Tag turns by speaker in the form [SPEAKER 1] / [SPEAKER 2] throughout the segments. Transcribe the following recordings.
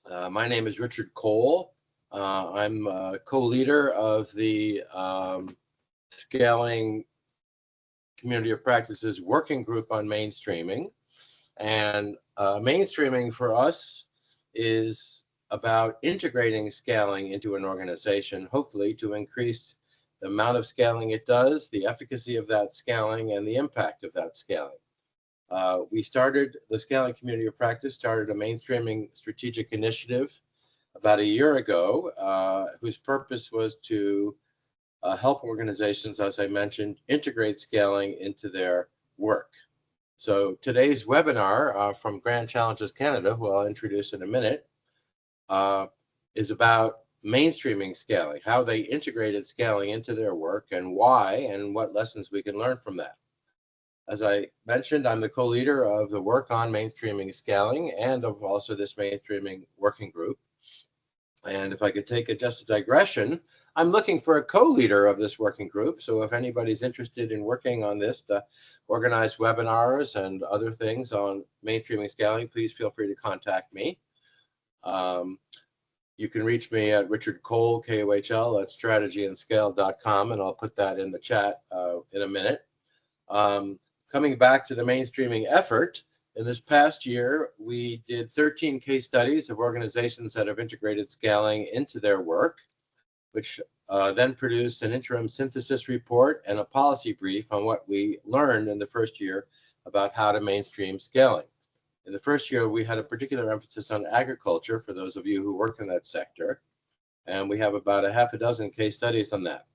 [SPEAKER 1] My name is Richard Cole. I'm co-leader of the Scaling Community of Practices Working Group on Mainstreaming. And mainstreaming for us is about integrating scaling into an organization, hopefully to increase the amount of scaling it does, the efficacy of that scaling, and the impact of that scaling. We started, the Scaling Community of Practice started a mainstreaming strategic initiative about a year ago, whose purpose was to help organizations, as I mentioned, integrate scaling into their work. So today's webinar from Grand Challenges Canada, who I'll introduce in a minute, is about mainstreaming scaling, how they integrated scaling into their work and why, and what lessons we can learn from that. As I mentioned, I'm the co-leader of the work on mainstreaming scaling and of also this mainstreaming working group. And if I could take just a digression, I'm looking for a co-leader of this working group. So if anybody's interested in working on this to organize webinars and other things on mainstreaming scaling, please feel free to contact me. You can reach me at Richard Cole, KOHL, at strategyandScale.com, and I'll put that in the chat in a minute. Coming back to the mainstreaming effort, in this past year, we did 13 case studies of organizations that have integrated scaling into their work, which then produced an interim synthesis report and a policy brief on what we learned in the first year about how to mainstream scaling. In the first year, we had a particular emphasis on agriculture, for those of you who work in that sector, and we have about a half a dozen case studies on that.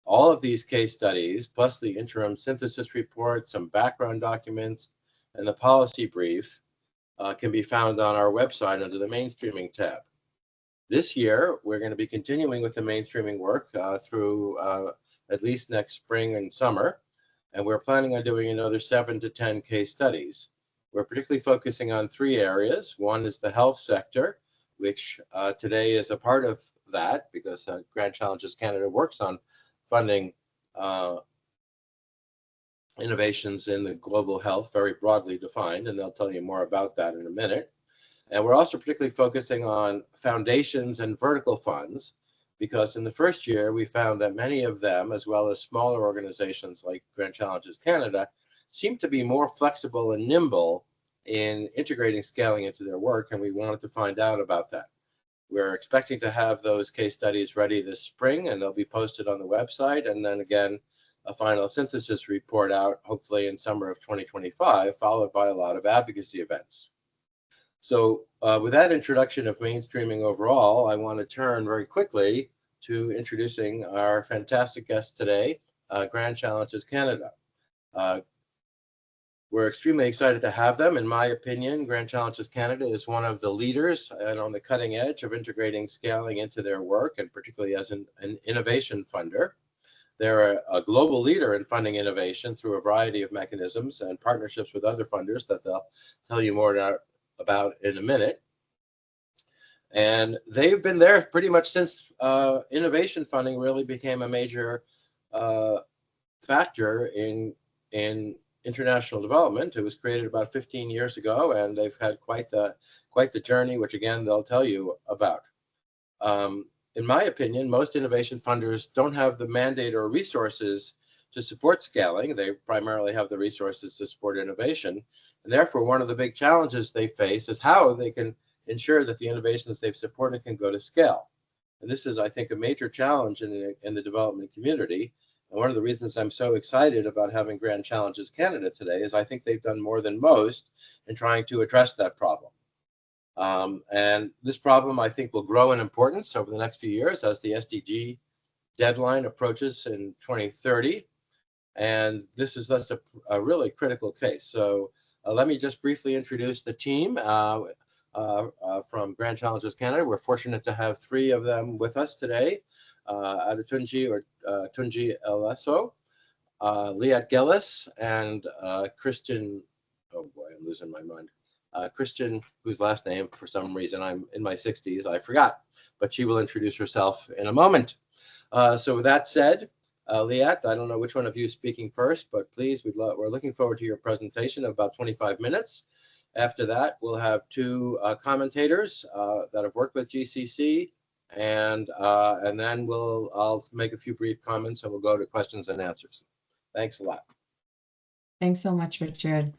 [SPEAKER 1] All of these case studies, plus the interim synthesis report, some background documents, and the policy brief can be found on our website under the mainstreaming tab. This year, we're going to be continuing with the mainstreaming work through at least next spring and summer, and we're planning on doing another 7 to 10 case studies. We're particularly focusing on 3 areas. One is the health sector, which today is a part of that because Grand Challenges Canada works on funding innovations in the global health, very broadly defined, and they'll tell you more about that in a minute. And we're also particularly focusing on foundations and vertical funds, because in the first year, we found that many of them, as well as smaller organizations like Grand Challenges Canada, seem to be more flexible and nimble in integrating scaling into their work, and we wanted to find out about that. We're expecting to have those case studies ready this spring, and they'll be posted on the website, and then again, a final synthesis report out, hopefully in summer of 2025, followed by a lot of advocacy events. So with that introduction of mainstreaming overall, I want to turn very quickly to introducing our fantastic guest today, Grand Challenges Canada. We're extremely excited to have them. In my opinion, Grand Challenges Canada is one of the leaders and on the cutting edge of integrating scaling into their work, and particularly as an innovation funder. They're a global leader in funding innovation through a variety of mechanisms and partnerships with other funders that they'll tell you more about in a minute. And they've been there pretty much since innovation funding really became a major factor in international development. It was created about 15 years ago, and they've had quite the journey, which again they'll tell you about. In my opinion, most innovation funders don't have the mandate or resources to support scaling. They primarily have the resources to support innovation, and therefore one of the big challenges they face is how they can ensure that the innovations they've supported can go to scale. And this is, I think, a major challenge in the development community. And one of the reasons I'm so excited about having Grand Challenges Canada today is I think they've done more than most in trying to address that problem. And this problem, I think, will grow in importance over the next few years as the SDG deadline approaches in 2030. And that's a really critical case. So let me just briefly introduce the team from Grand Challenges Canada. We're fortunate to have 3 of them with us today. Adetunji Eleso, Liat Gellis, and Christian, oh boy, I'm losing my mind. Christian, whose last name, for some reason, I'm in my 60s, I forgot, but she will introduce herself in a moment. So with that said, Liat, I don't know which one of you is speaking first, but please, we're looking forward to your presentation of about 25 minutes. After that, we'll have two commentators that have worked with GCC, and then I'll make a few brief comments, and we'll go to questions and answers. Thanks a lot.
[SPEAKER 2] Thanks so much, Richard.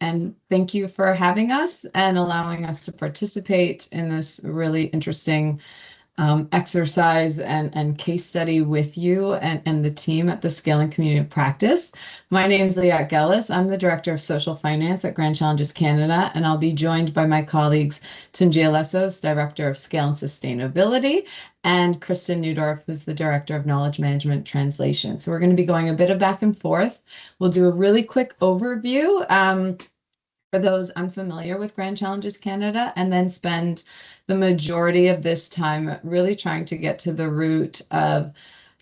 [SPEAKER 2] And thank you for having us and allowing us to participate in this really interesting exercise and case study with you and the team at the Scaling Community of Practice. My name is Liat Gellis. I'm the Director of Social Finance at Grand Challenges Canada, and I'll be joined by my colleagues Tunjia Lesos, Director of Scale and Sustainability, and Kristen Newdorf, who's the Director of Knowledge Management Translation. So we're going to be going a bit of back and forth. We'll do a really quick overview for those unfamiliar with Grand Challenges Canada, and then spend the majority of this time really trying to get to the root of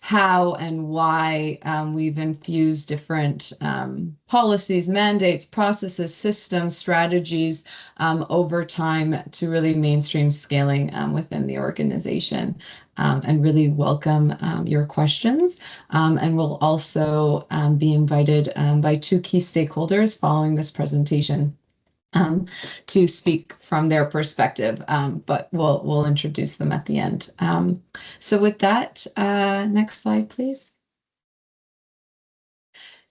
[SPEAKER 2] how and why we've infused different policies, mandates, processes, systems, strategies over time to really mainstream scaling within the organization. And really welcome your questions. And we'll also be invited by two key stakeholders following this presentation to speak from their perspective, but we'll introduce them at the end. So with that, next slide, please.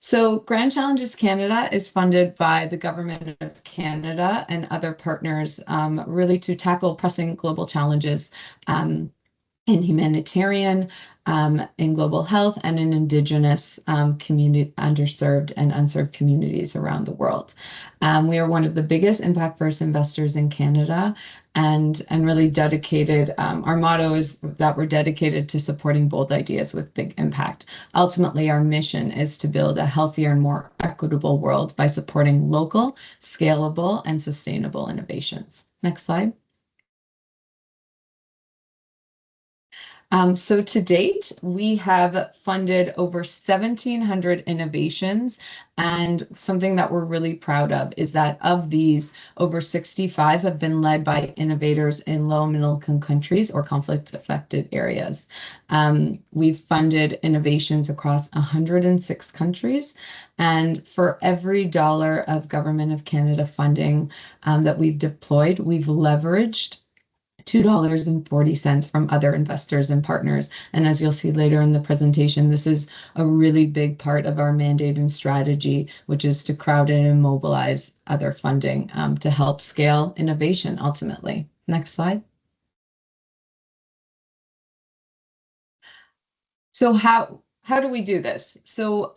[SPEAKER 2] So Grand Challenges Canada is funded by the Government of Canada and other partners really to tackle pressing global challenges in humanitarian, in global health, and in Indigenous community, underserved and unserved communities around the world. We are one of the biggest impact-first investors in Canada, and really dedicated. Our motto is that we're dedicated to supporting bold ideas with big impact. Ultimately, our mission is to build a healthier and more equitable world by supporting local, scalable, and sustainable innovations. Next slide. So to date, we have funded over 1,700 innovations, and something that we're really proud of is that of these, over 65 have been led by innovators in low and middle-income countries or conflict-affected areas. We've funded innovations across 106 countries, and for every dollar of Government of Canada funding that we've deployed, we've leveraged $2.40 from other investors and partners. And as you'll see later in the presentation, this is a really big part of our mandate and strategy, which is to crowd in and mobilize other funding to help scale innovation ultimately. Next slide. So how do we do this? So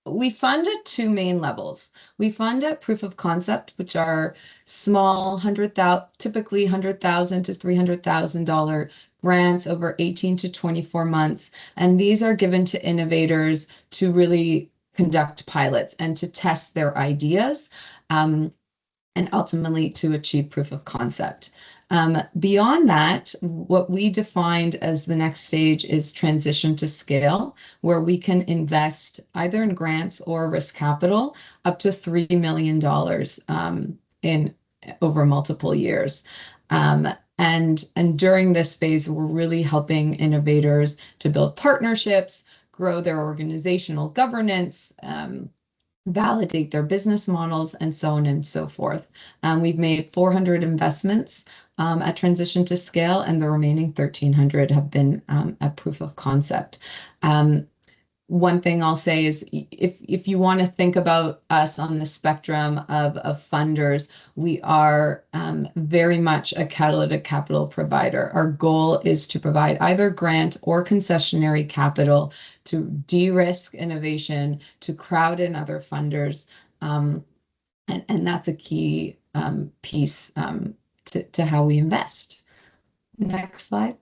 [SPEAKER 2] we fund at two main levels. We fund at proof of concept, which are small, typically $100,000 to $300,000 grants over 18 to 24 months. And these are given to innovators to really conduct pilots and to test their ideas, and ultimately to achieve proof of concept. Beyond that, what we defined as the next stage is transition to scale, where we can invest either in grants or risk capital up to $3 million in over multiple years. And during this phase, we're really helping innovators to build partnerships, grow their organizational governance, validate their business models, and so on and so forth. We've made 400 investments at transition to scale, and the remaining 1,300 have been at proof of concept. One thing I'll say is if you want to think about us on the spectrum of funders, we are very much a catalytic capital provider. Our goal is to provide either grant or concessionary capital to de-risk innovation, to crowd in other funders, and that's a key piece to how we invest. Next slide.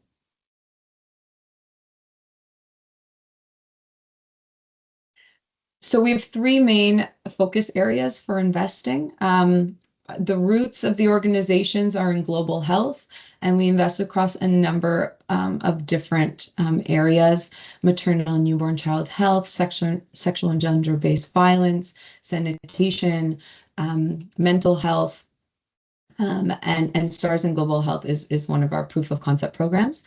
[SPEAKER 2] So we have three main focus areas for investing. The roots of the organizations are in global health, and we invest across a number of different areas: maternal and newborn child health, sexual and gender-based violence, sanitation, mental health, And STARS in Global Health is one of our proof of concept programs.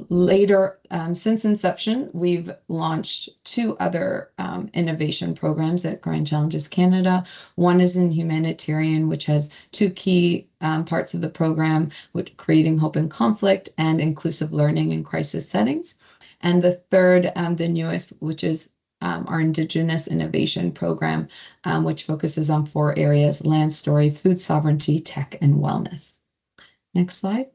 [SPEAKER 2] Later, since inception, we've launched 2 other innovation programs at Grand Challenges Canada. One is in humanitarian, which has 2 key parts of the program, with creating hope in conflict and inclusive learning in crisis settings. And the third, the newest, which is our Indigenous Innovation Program, which focuses on 4 areas: land story, food sovereignty, tech, and wellness. Next slide.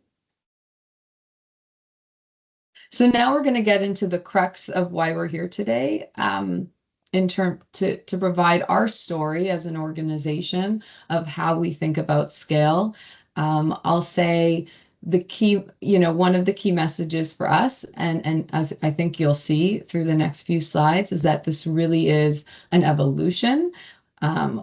[SPEAKER 2] So now we're going to get into the crux of why we're here today, to provide our story as an organization of how we think about scale. I'll say the key, one of the key messages for us, and as I think you'll see through the next few slides, is that this really is an evolution.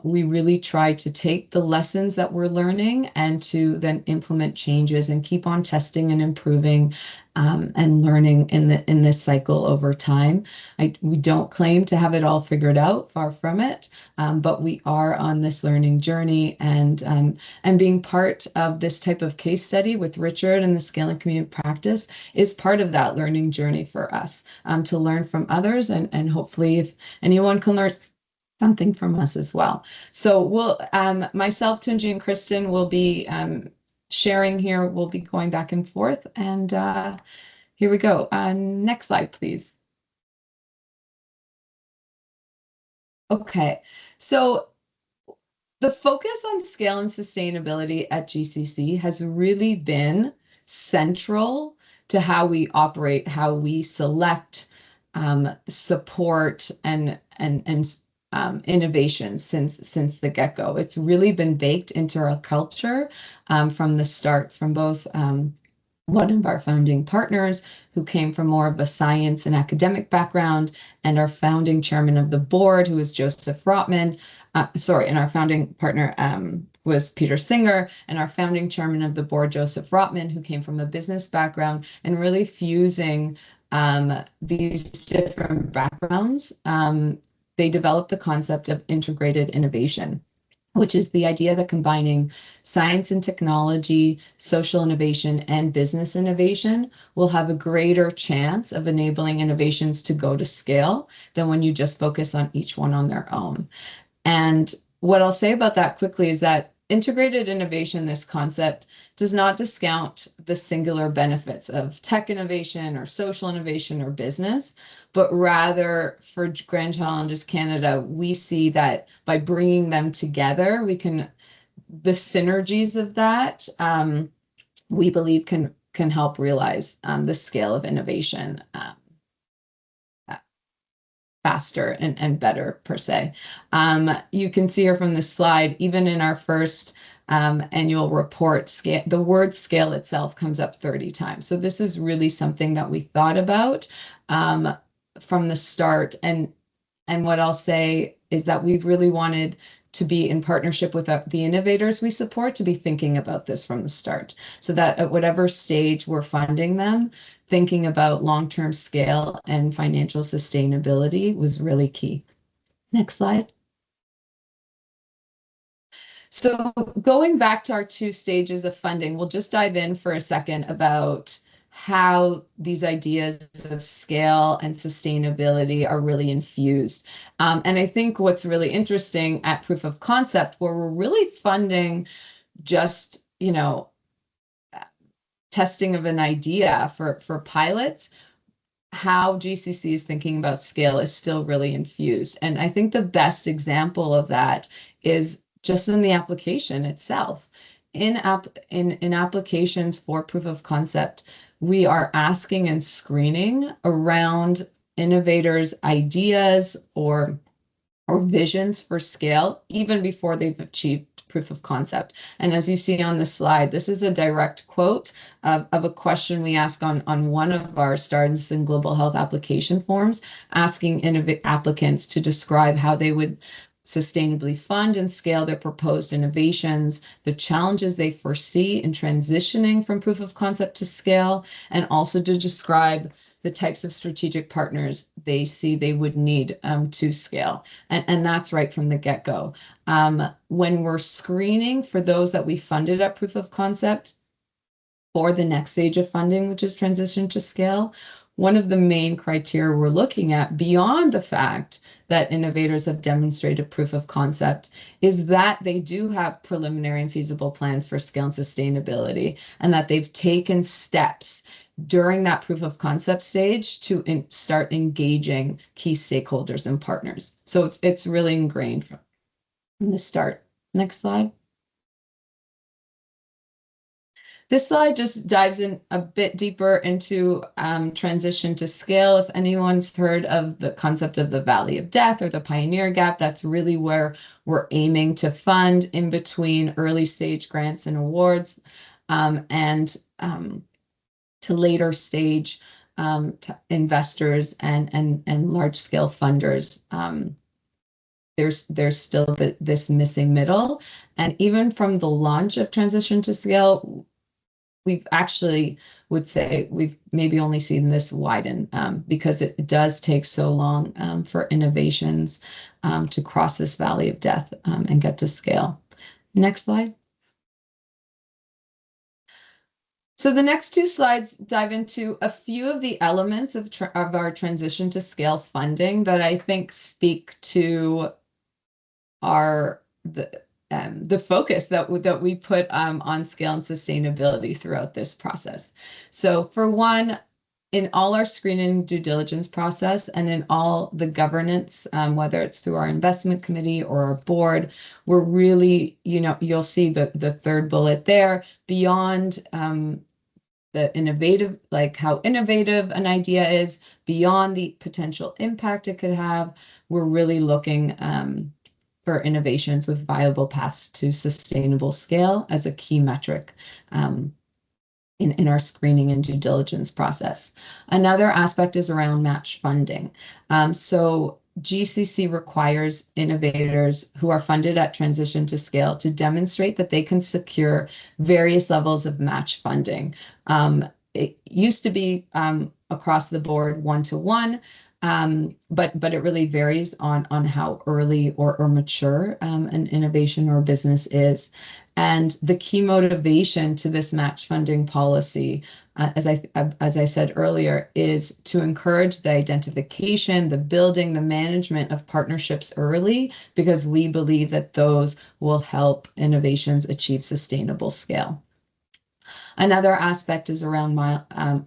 [SPEAKER 2] We really try to take the lessons that we're learning and to then implement changes and keep on testing and improving and learning in this cycle over time. We don't claim to have it all figured out, far from it, but we are on this learning journey, and being part of this type of case study with Richard and the Scaling Community Practice is part of that learning journey for us, to learn from others, and hopefully if anyone can learn something from us as well. So we'll, myself, Tunji, and Kristen will be sharing here. We'll be going back and forth, and here we go. Next slide, please. Okay, so the focus on scale and sustainability at GCC has really been central to how we operate, how we select, support, and innovation since the get-go. It's really been baked into our culture from the start, from both one of our founding partners, who came from more of a science and academic background, and our founding chairman of the board, who is Joseph Rotman. And our founding partner was Peter Singer, and our founding chairman of the board, Joseph Rotman, who came from a business background, and really fusing these different backgrounds. They developed the concept of integrated innovation, which is the idea that combining science and technology, social innovation, and business innovation will have a greater chance of enabling innovations to go to scale than when you just focus on each one on their own. And what I'll say about that quickly is that integrated innovation, this concept, does not discount the singular benefits of tech innovation or social innovation or business, but rather for Grand Challenges Canada, we see that by bringing them together, the synergies of that, we believe can help realize the scale of innovation faster and better, per se. You can see here from this slide, even in our first annual report, the word scale itself comes up 30 times. So this is really something that we thought about from the start. And what I'll say is that we've really wanted to be in partnership with the innovators we support, to be thinking about this from the start, so that at whatever stage we're funding them, thinking about long-term scale and financial sustainability was really key. Next slide. So going back to our 2 stages of funding, we'll just dive in for a second about how these ideas of scale and sustainability are really infused. And I think what's really interesting at proof of concept, where we're really funding just, testing of an idea for pilots, how GCC is thinking about scale is still really infused. And I think the best example of that is just in the application itself. In applications for proof of concept, we are asking and screening around innovators' ideas or visions for scale, even before they've achieved proof of concept. And as you see on the slide, this is a direct quote of a question we ask on one of our STARS in Global Health application forms, asking applicants to describe how they would sustainably fund and scale their proposed innovations, the challenges they foresee in transitioning from proof of concept to scale, and also to describe the types of strategic partners they see they would need to scale. And that's right from the get-go. When we're screening for those that we funded at proof of concept for the next stage of funding, which is transition to scale, one of the main criteria we're looking at beyond the fact that innovators have demonstrated proof of concept is that they do have preliminary and feasible plans for scale and sustainability, and that they've taken steps during that proof of concept stage to start engaging key stakeholders and partners. So it's really ingrained from the start. Next slide. This slide just dives in a bit deeper into transition to scale. If anyone's heard of the concept of the Valley of Death or the Pioneer Gap, that's really where we're aiming to fund in between early stage grants and awards and to later stage to investors and large scale funders. There's still this missing middle. And even from the launch of transition to scale, we've actually would say we've maybe only seen this widen because it does take so long for innovations to cross this valley of death and get to scale. Next slide. So the next two slides dive into a few of the elements of our transition to scale funding that I think speak to the focus that we put on scale and sustainability throughout this process. So for one, in all our screening due diligence process and in all the governance, whether it's through our investment committee or our board, we're really, you'll see the third bullet there, beyond the innovative, like how innovative an idea is, beyond the potential impact it could have, we're really looking for innovations with viable paths to sustainable scale as a key metric in our screening and due diligence process. Another aspect is around match funding. So GCC requires innovators who are funded at transition to scale to demonstrate that they can secure various levels of match funding. It used to be across the board 1-to-1, but it really varies on how early or mature an innovation or business is. And the key motivation to this match funding policy, as I said earlier, is to encourage the identification, the building, the management of partnerships early, because we believe that those will help innovations achieve sustainable scale. Another aspect is around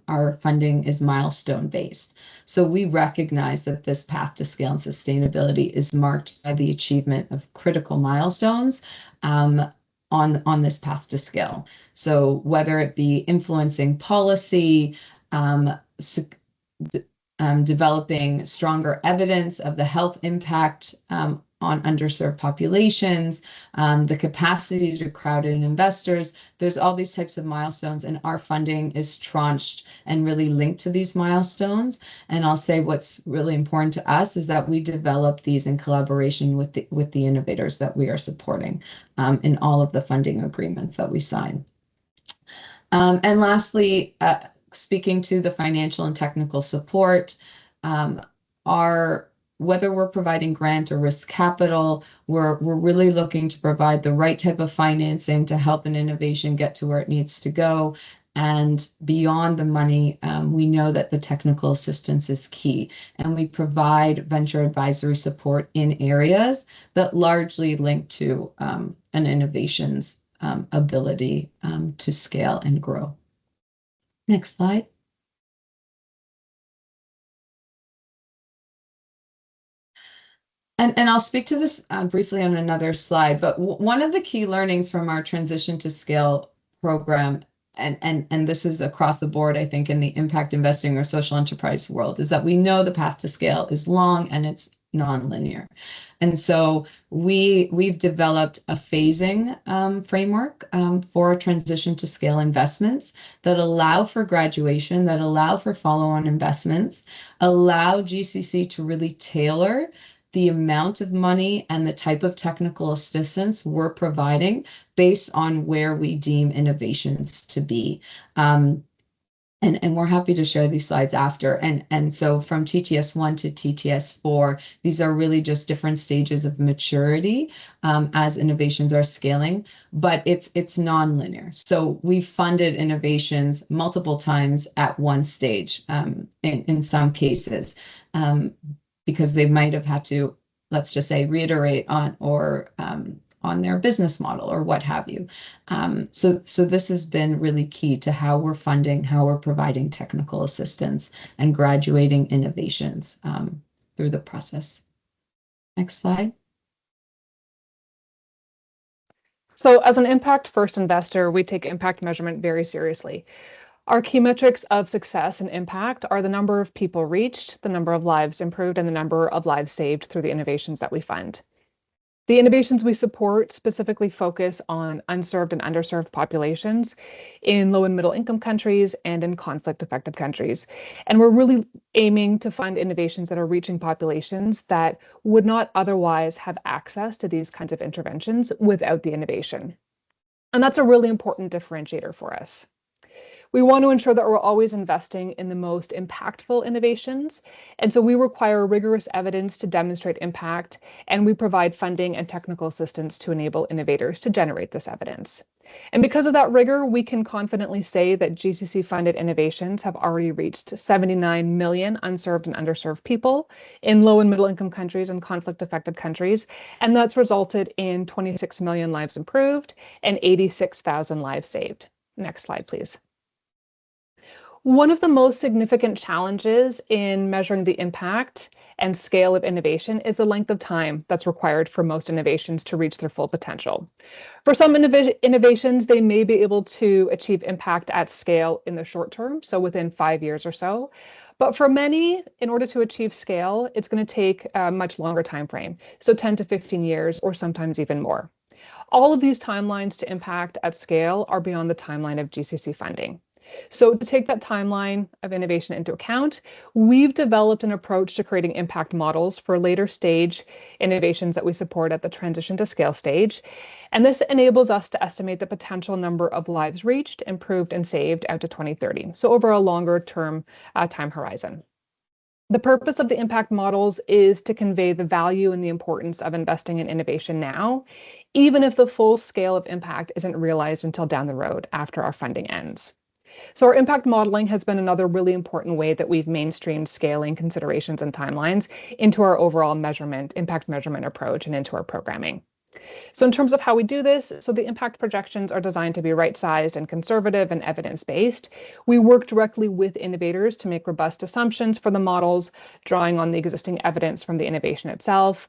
[SPEAKER 2] our funding is milestone based. So we recognize that this path to scale and sustainability is marked by the achievement of critical milestones on this path to scale. So whether it be influencing policy, developing stronger evidence of the health impact on underserved populations, the capacity to crowd in investors. There's all these types of milestones, and our funding is tranched and really linked to these milestones. And I'll say what's really important to us is that we develop these in collaboration with the innovators that we are supporting in all of the funding agreements that we sign. And lastly, speaking to the financial and technical support, whether we're providing grant or risk capital, we're really looking to provide the right type of financing to help an innovation get to where it needs to go. And beyond the money, we know that the technical assistance is key, and we provide venture advisory support in areas that largely link to an innovation's ability to scale and grow. Next slide. And I'll speak to this briefly on another slide, but one of the key learnings from our transition to scale program, and this is across the board, I think, in the impact investing or social enterprise world, is that we know the path to scale is long and it's nonlinear. And so we've developed a phasing framework for transition to scale investments that allow for graduation, that allow for follow-on investments, allow GCC to really tailor the amount of money and the type of technical assistance we're providing based on where we deem innovations to be. And we're happy to share these slides after. And so from TTS1 to TTS4, these are really just different stages of maturity as innovations are scaling, but it's non-linear. So we funded innovations multiple times at one stage in some cases, because they might have had to, let's just say, reiterate on or on their business model or what have you. So this has been really key to how we're funding, how we're providing technical assistance and graduating innovations through the process. Next slide.
[SPEAKER 3] So as an impact first investor, we take impact measurement very seriously. Our key metrics of success and impact are the number of people reached, the number of lives improved, and the number of lives saved through the innovations that we fund. The innovations we support specifically focus on unserved and underserved populations in low and middle income countries and in conflict affected countries. And we're really aiming to fund innovations that are reaching populations that would not otherwise have access to these kinds of interventions without the innovation. And that's a really important differentiator for us. We want to ensure that we're always investing in the most impactful innovations. And so we require rigorous evidence to demonstrate impact, and we provide funding and technical assistance to enable innovators to generate this evidence. And because of that rigor, we can confidently say that GCC funded innovations have already reached 79 million unserved and underserved people in low and middle income countries and conflict affected countries. And that's resulted in 26 million lives improved and 86,000 lives saved. Next slide, please. One of the most significant challenges in measuring the impact and scale of innovation is the length of time that's required for most innovations to reach their full potential. For some innovations, they may be able to achieve impact at scale in the short term, so within 5 years or so. But for many, in order to achieve scale, it's going to take a much longer time frame, so 10 to 15 years or sometimes even more. All of these timelines to impact at scale are beyond the timeline of GCC funding. So to take that timeline of innovation into account, we've developed an approach to creating impact models for later stage innovations that we support at the transition to scale stage. And this enables us to estimate the potential number of lives reached, improved, and saved out to 2030. So over a longer term time horizon. The purpose of the impact models is to convey the value and the importance of investing in innovation now, even if the full scale of impact isn't realized until down the road after our funding ends. So our impact modeling has been another really important way that we've mainstreamed scaling considerations and timelines into our overall impact measurement approach and into our programming. So in terms of how we do this, so the impact projections are designed to be right-sized and conservative and evidence-based. We work directly with innovators to make robust assumptions for the models, drawing on the existing evidence from the innovation itself,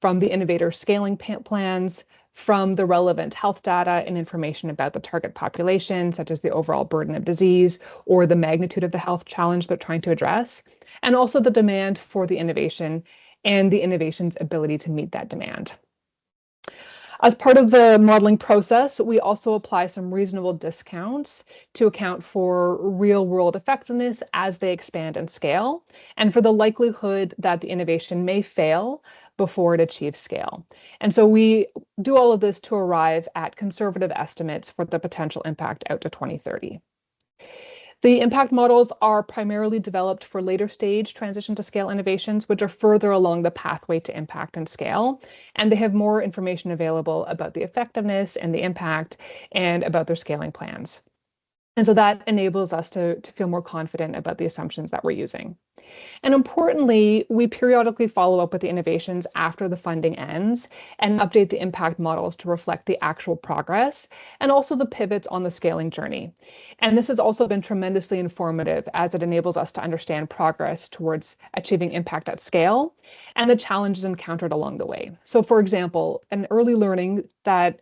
[SPEAKER 3] from the innovator scaling plans, from the relevant health data and information about the target population, such as the overall burden of disease or the magnitude of the health challenge they're trying to address, and also the demand for the innovation and the innovation's ability to meet that demand. As part of the modeling process, we also apply some reasonable discounts to account for real-world effectiveness as they expand and scale, and for the likelihood that the innovation may fail before it achieves scale. And so we do all of this to arrive at conservative estimates for the potential impact out to 2030. The impact models are primarily developed for later stage transition to scale innovations, which are further along the pathway to impact and scale. And they have more information available about the effectiveness and the impact and about their scaling plans. And so that enables us to feel more confident about the assumptions that we're using. And importantly, we periodically follow up with the innovations after the funding ends and update the impact models to reflect the actual progress and also the pivots on the scaling journey. And this has also been tremendously informative as it enables us to understand progress towards achieving impact at scale and the challenges encountered along the way. So for example, an early learning that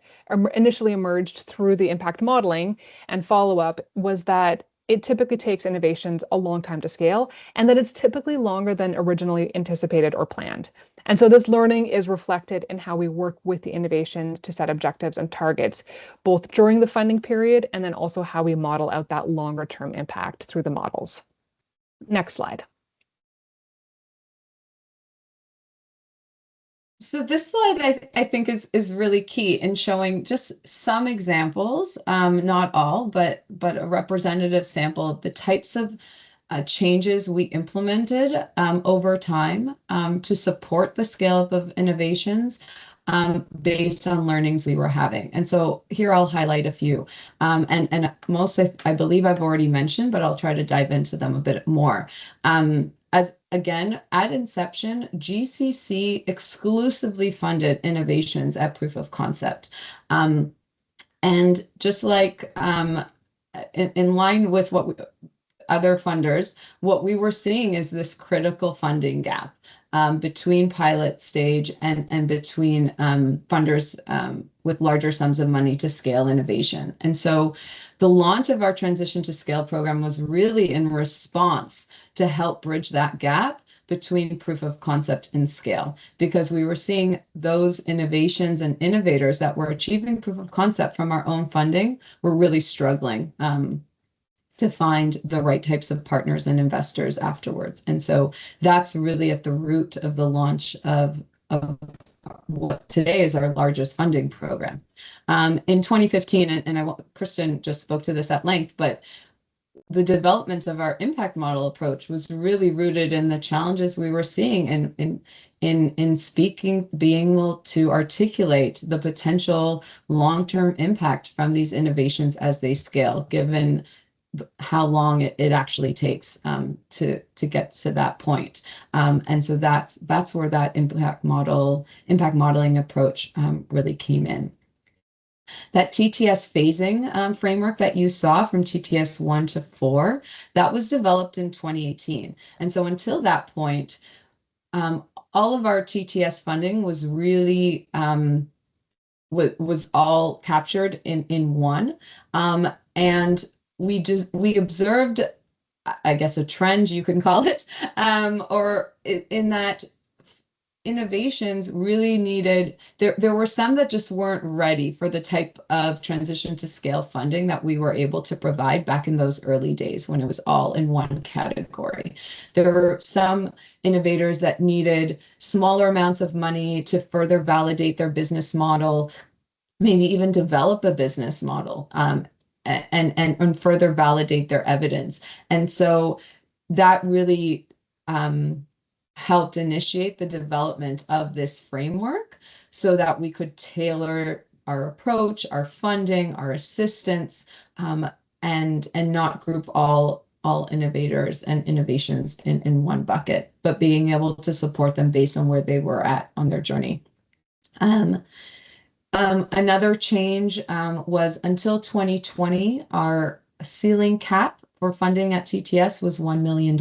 [SPEAKER 3] initially emerged through the impact modeling and follow-up was that it typically takes innovations a long time to scale, and that it's typically longer than originally anticipated or planned. And so this learning is reflected in how we work with the innovations to set objectives and targets, both during the funding period and then also how we model out that longer term impact through the models. Next slide.
[SPEAKER 2] So this slide I think is really key in showing just some examples, not all, but a representative sample of the types of changes we implemented over time to support the scale up of innovations based on learnings we were having. And so here I'll highlight a few. And most I believe I've already mentioned, but I'll try to dive into them a bit more. As again, at inception, GCC exclusively funded innovations at proof of concept. And just like in line with what other funders, what we were seeing is this critical funding gap between pilot stage and between funders with larger sums of money to scale innovation. And so the launch of our Transition to Scale program was really in response to help bridge that gap between proof of concept and scale, because we were seeing those innovations and innovators that were achieving proof of concept from our own funding were really struggling to find the right types of partners and investors afterwards. And so that's really at the root of the launch of what today is our largest funding program. In 2015, and Kristen just spoke to this at length, but the development of our impact model approach was really rooted in the challenges we were seeing in speaking, being able to articulate the potential long-term impact from these innovations as they scale, given how long it actually takes to get to that point. And so that's where that impact modeling approach really came in. That TTS phasing framework that you saw from TTS 1 to 4, that was developed in 2018. And so until that point, all of our TTS funding was really was all captured in one. And we observed, I guess, a trend, you can call it, or in that innovations really needed, there were some that just weren't ready for the type of transition to scale funding that we were able to provide back in those early days when it was all in one category. There were some innovators that needed smaller amounts of money to further validate their business model, maybe even develop a business model. And further validate their evidence. And so that really helped initiate the development of this framework so that we could tailor our approach, our funding, our assistance, and not group all innovators and innovations in one bucket, but being able to support them based on where they were at on their journey. Another change was until 2020, our ceiling cap for funding at TTS was $1 million.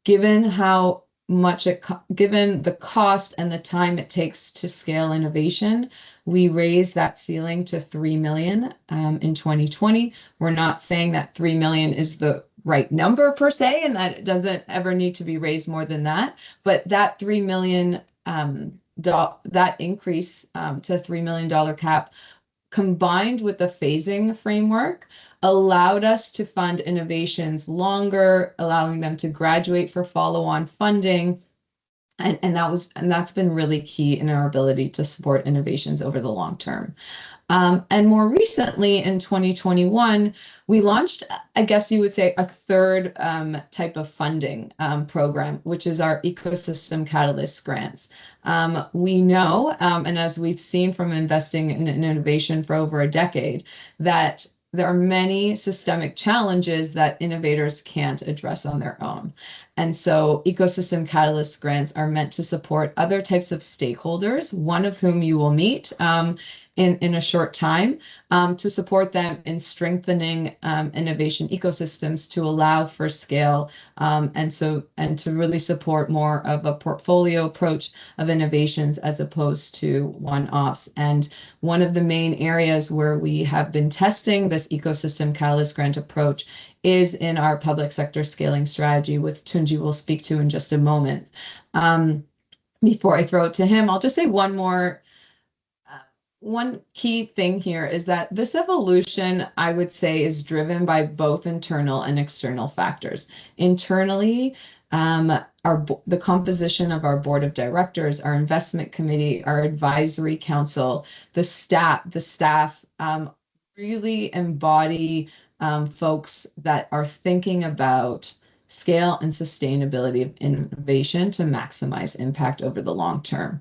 [SPEAKER 2] Given how much given the cost and the time it takes to scale innovation, we raised that ceiling to 3 million in 2020. We're not saying that 3 million is the right number per se, and that it doesn't ever need to be raised more than that. But that 3 million that increase to $3 million cap, combined with the phasing framework, allowed us to fund innovations longer, allowing them to graduate for follow-on funding. And that's been really key in our ability to support innovations over the long term. And more recently, in 2021, we launched, I guess you would say, a third type of funding program, which is our ecosystem catalyst grants. We know, and as we've seen from investing in innovation for over a decade, that there are many systemic challenges that innovators can't address on their own. And so ecosystem catalyst grants are meant to support other types of stakeholders, one of whom you will meet in a short time, to support them in strengthening innovation ecosystems to allow for scale, and to really support more of a portfolio approach of innovations as opposed to one-offs. And one of the main areas where we have been testing this ecosystem catalyst grant approach is in our public sector scaling strategy, which Tunji will speak to in just a moment. Before I throw it to him, I'll just say one key thing here is that this evolution, I would say, is driven by both internal and external factors. Internally, The composition of our board of directors, our investment committee, our advisory council, the staff really embody folks that are thinking about scale and sustainability of innovation to maximize impact over the long term.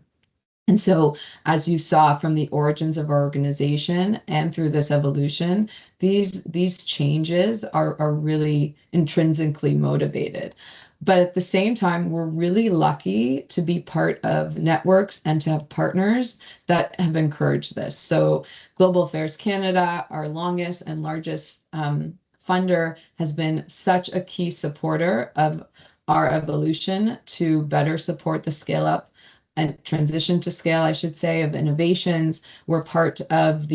[SPEAKER 2] And so, as you saw from the origins of our organization and through this evolution, these changes are really intrinsically motivated. But at the same time, we're really lucky to be part of networks and to have partners that have encouraged this. So Global Affairs Canada, our longest and largest funder, has been such a key supporter of our evolution to better support the scale up and transition to scale, I should say, of innovations. We're part of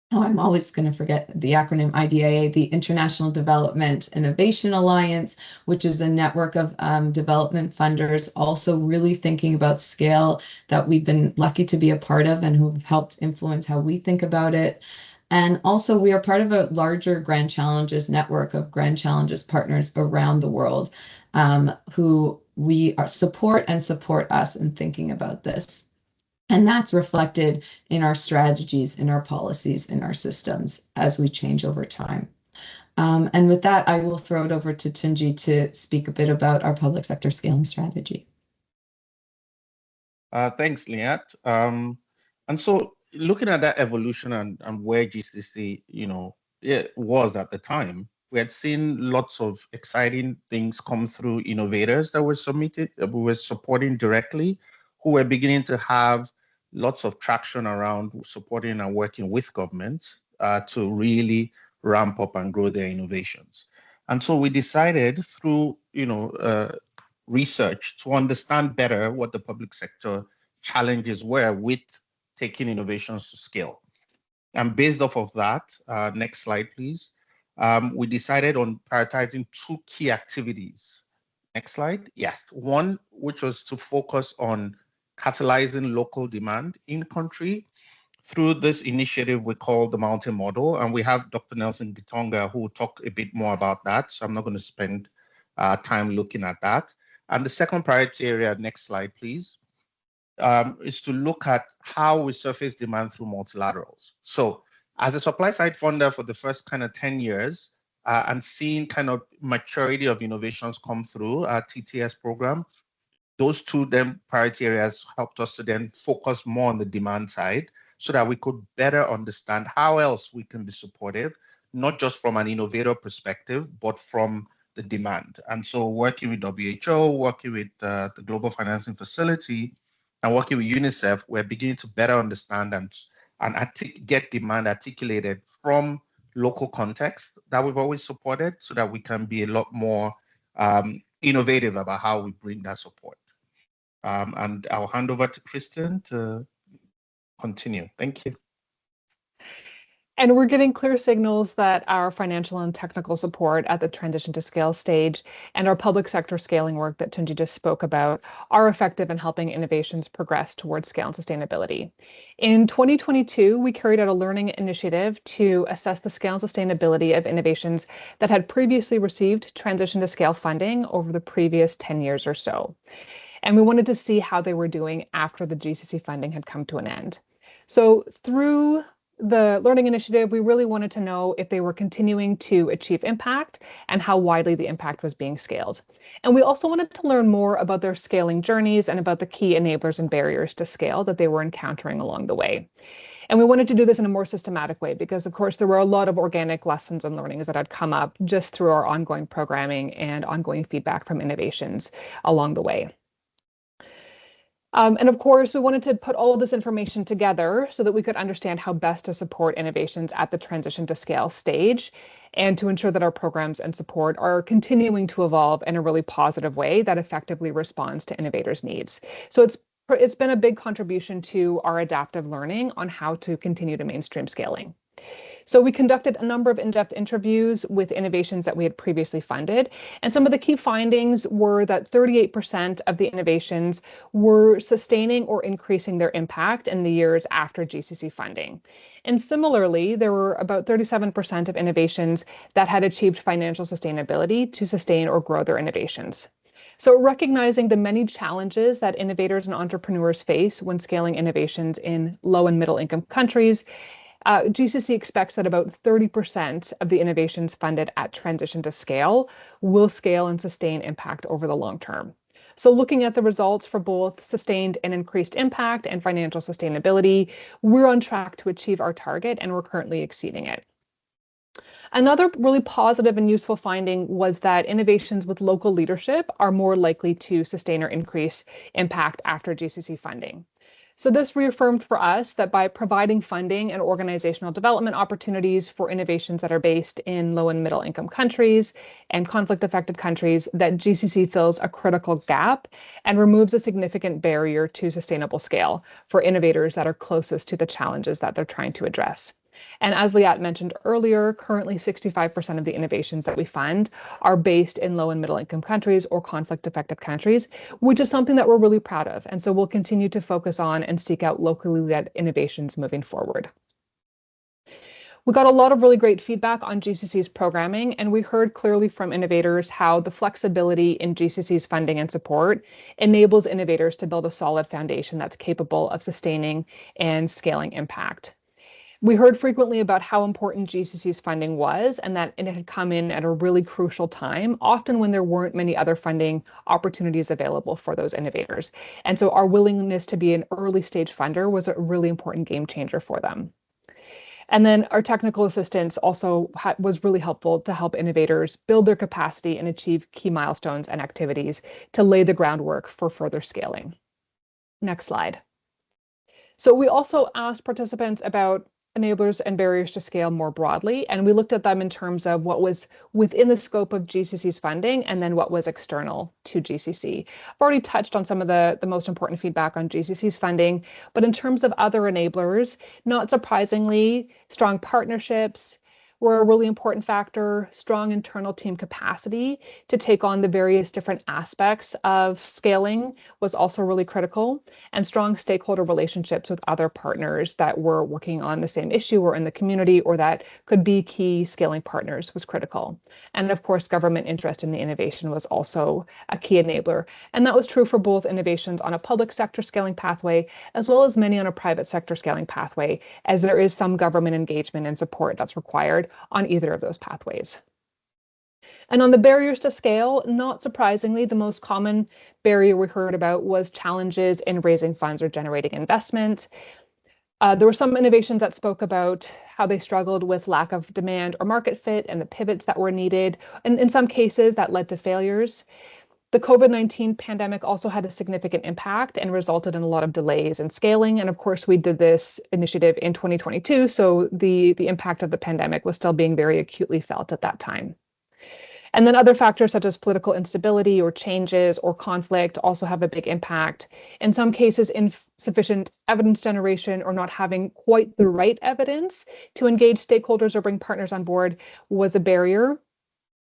[SPEAKER 2] I'm always going to forget the acronym IDIA, the International Development Innovation Alliance, which is a network of development funders also really thinking about scale that we've been lucky to be a part of and who've helped influence how we think about it. And also we are part of a larger Grand Challenges network of Grand Challenges partners around the world who support us in thinking about this. And that's reflected in our strategies, in our policies, in our systems as we change over time. And with that, I will throw it over to Tunji to speak a bit about our public sector scaling strategy.
[SPEAKER 4] Thanks, Liat. And so looking at that evolution and where GCC, it was at the time, we had seen lots of exciting things come through innovators that were we were supporting directly, who were beginning to have lots of traction around supporting and working with governments to really ramp up and grow their innovations. And so we decided through, research to understand better what the public sector challenges were with taking innovations to scale. And based off of that, next slide, please. We decided on prioritizing two key activities. Next slide. Yes, one, which was to focus on catalyzing local demand in country through this initiative we call the Mountain Model. And we have Dr. Nelson Gitonga who will talk a bit more about that. So I'm not going to spend time looking at that. And the second priority area, next slide, please, is to look at how we surface demand through multilaterals. So as a supply side funder for the first kind of 10 years and seeing kind of maturity of innovations come through our TTS program, those two then priority areas helped us to then focus more on the demand side so that we could better understand how else we can be supportive, not just from an innovator perspective, but from the demand. And so working with WHO, working with the Global Financing Facility, and working with UNICEF, we're beginning to better understand and get demand articulated from local context that we've always supported so that we can be a lot more innovative about how we bring that support. And I'll hand over to Kristen to continue. Thank you.
[SPEAKER 3] And we're getting clear signals that our financial and technical support at the transition to scale stage and our public sector scaling work that Tunji just spoke about are effective in helping innovations progress towards scale and sustainability. In 2022, we carried out a learning initiative to assess the scale and sustainability of innovations that had previously received transition to scale funding over the previous 10 years or so. And we wanted to see how they were doing after the GCC funding had come to an end. So through the learning initiative, we really wanted to know if they were continuing to achieve impact and how widely the impact was being scaled. And we also wanted to learn more about their scaling journeys and about the key enablers and barriers to scale that they were encountering along the way. And we wanted to do this in a more systematic way because, of course, there were a lot of organic lessons and learnings that had come up just through our ongoing programming and ongoing feedback from innovations along the way. And of course, we wanted to put all of this information together so that we could understand how best to support innovations at the transition to scale stage and to ensure that our programs and support are continuing to evolve in a really positive way that effectively responds to innovators' needs. So it's been a big contribution to our adaptive learning on how to continue to mainstream scaling. So we conducted a number of in-depth interviews with innovations that we had previously funded. And some of the key findings were that 38% of the innovations were sustaining or increasing their impact in the years after GCC funding. And similarly, there were about 37% of innovations that had achieved financial sustainability to sustain or grow their innovations. So recognizing the many challenges that innovators and entrepreneurs face when scaling innovations in low and middle income countries, GCC expects that about 30% of the innovations funded at transition to scale will scale and sustain impact over the long term. So looking at the results for both sustained and increased impact and financial sustainability, we're on track to achieve our target, and we're currently exceeding it. Another really positive and useful finding was that innovations with local leadership are more likely to sustain or increase impact after GCC funding. So this reaffirmed for us that by providing funding and organizational development opportunities for innovations that are based in low and middle income countries and conflict affected countries, that GCC fills a critical gap and removes a significant barrier to sustainable scale for innovators that are closest to the challenges that they're trying to address. And as Liat mentioned earlier, currently 65% of the innovations that we fund are based in low and middle income countries or conflict affected countries, which is something that we're really proud of. And so we'll continue to focus on and seek out locally led innovations moving forward. We got a lot of really great feedback on GCC's programming, and we heard clearly from innovators how the flexibility in GCC's funding and support enables innovators to build a solid foundation that's capable of sustaining and scaling impact. We heard frequently about how important GCC's funding was and that it had come in at a really crucial time, often when there weren't many other funding opportunities available for those innovators. And so our willingness to be an early stage funder was a really important game changer for them. And then our technical assistance also was really helpful to help innovators build their capacity and achieve key milestones and activities to lay the groundwork for further scaling. Next slide. So we also asked participants about enablers and barriers to scale more broadly, and we looked at them in terms of what was within the scope of GCC's funding and then what was external to GCC. I've already touched on some of the most important feedback on GCC's funding, but in terms of other enablers, not surprisingly, strong partnerships were a really important factor. Strong internal team capacity to take on the various different aspects of scaling was also really critical, and strong stakeholder relationships with other partners that were working on the same issue or in the community or that could be key scaling partners was critical. And of course, government interest in the innovation was also a key enabler. And that was true for both innovations on a public sector scaling pathway, as well as many on a private sector scaling pathway, as there is some government engagement and support that's required on either of those pathways. And on the barriers to scale, not surprisingly, the most common barrier we heard about was challenges in raising funds or generating investment. There were some innovations that spoke about how they struggled with lack of demand or market fit and the pivots that were needed. And in some cases, that led to failures. The COVID-19 pandemic also had a significant impact and resulted in a lot of delays in scaling. And of course, we did this initiative in 2022, so the impact of the pandemic was still being very acutely felt at that time. And then other factors such as political instability or changes or conflict also have a big impact. In some cases, insufficient evidence generation or not having quite the right evidence to engage stakeholders or bring partners on board was a barrier.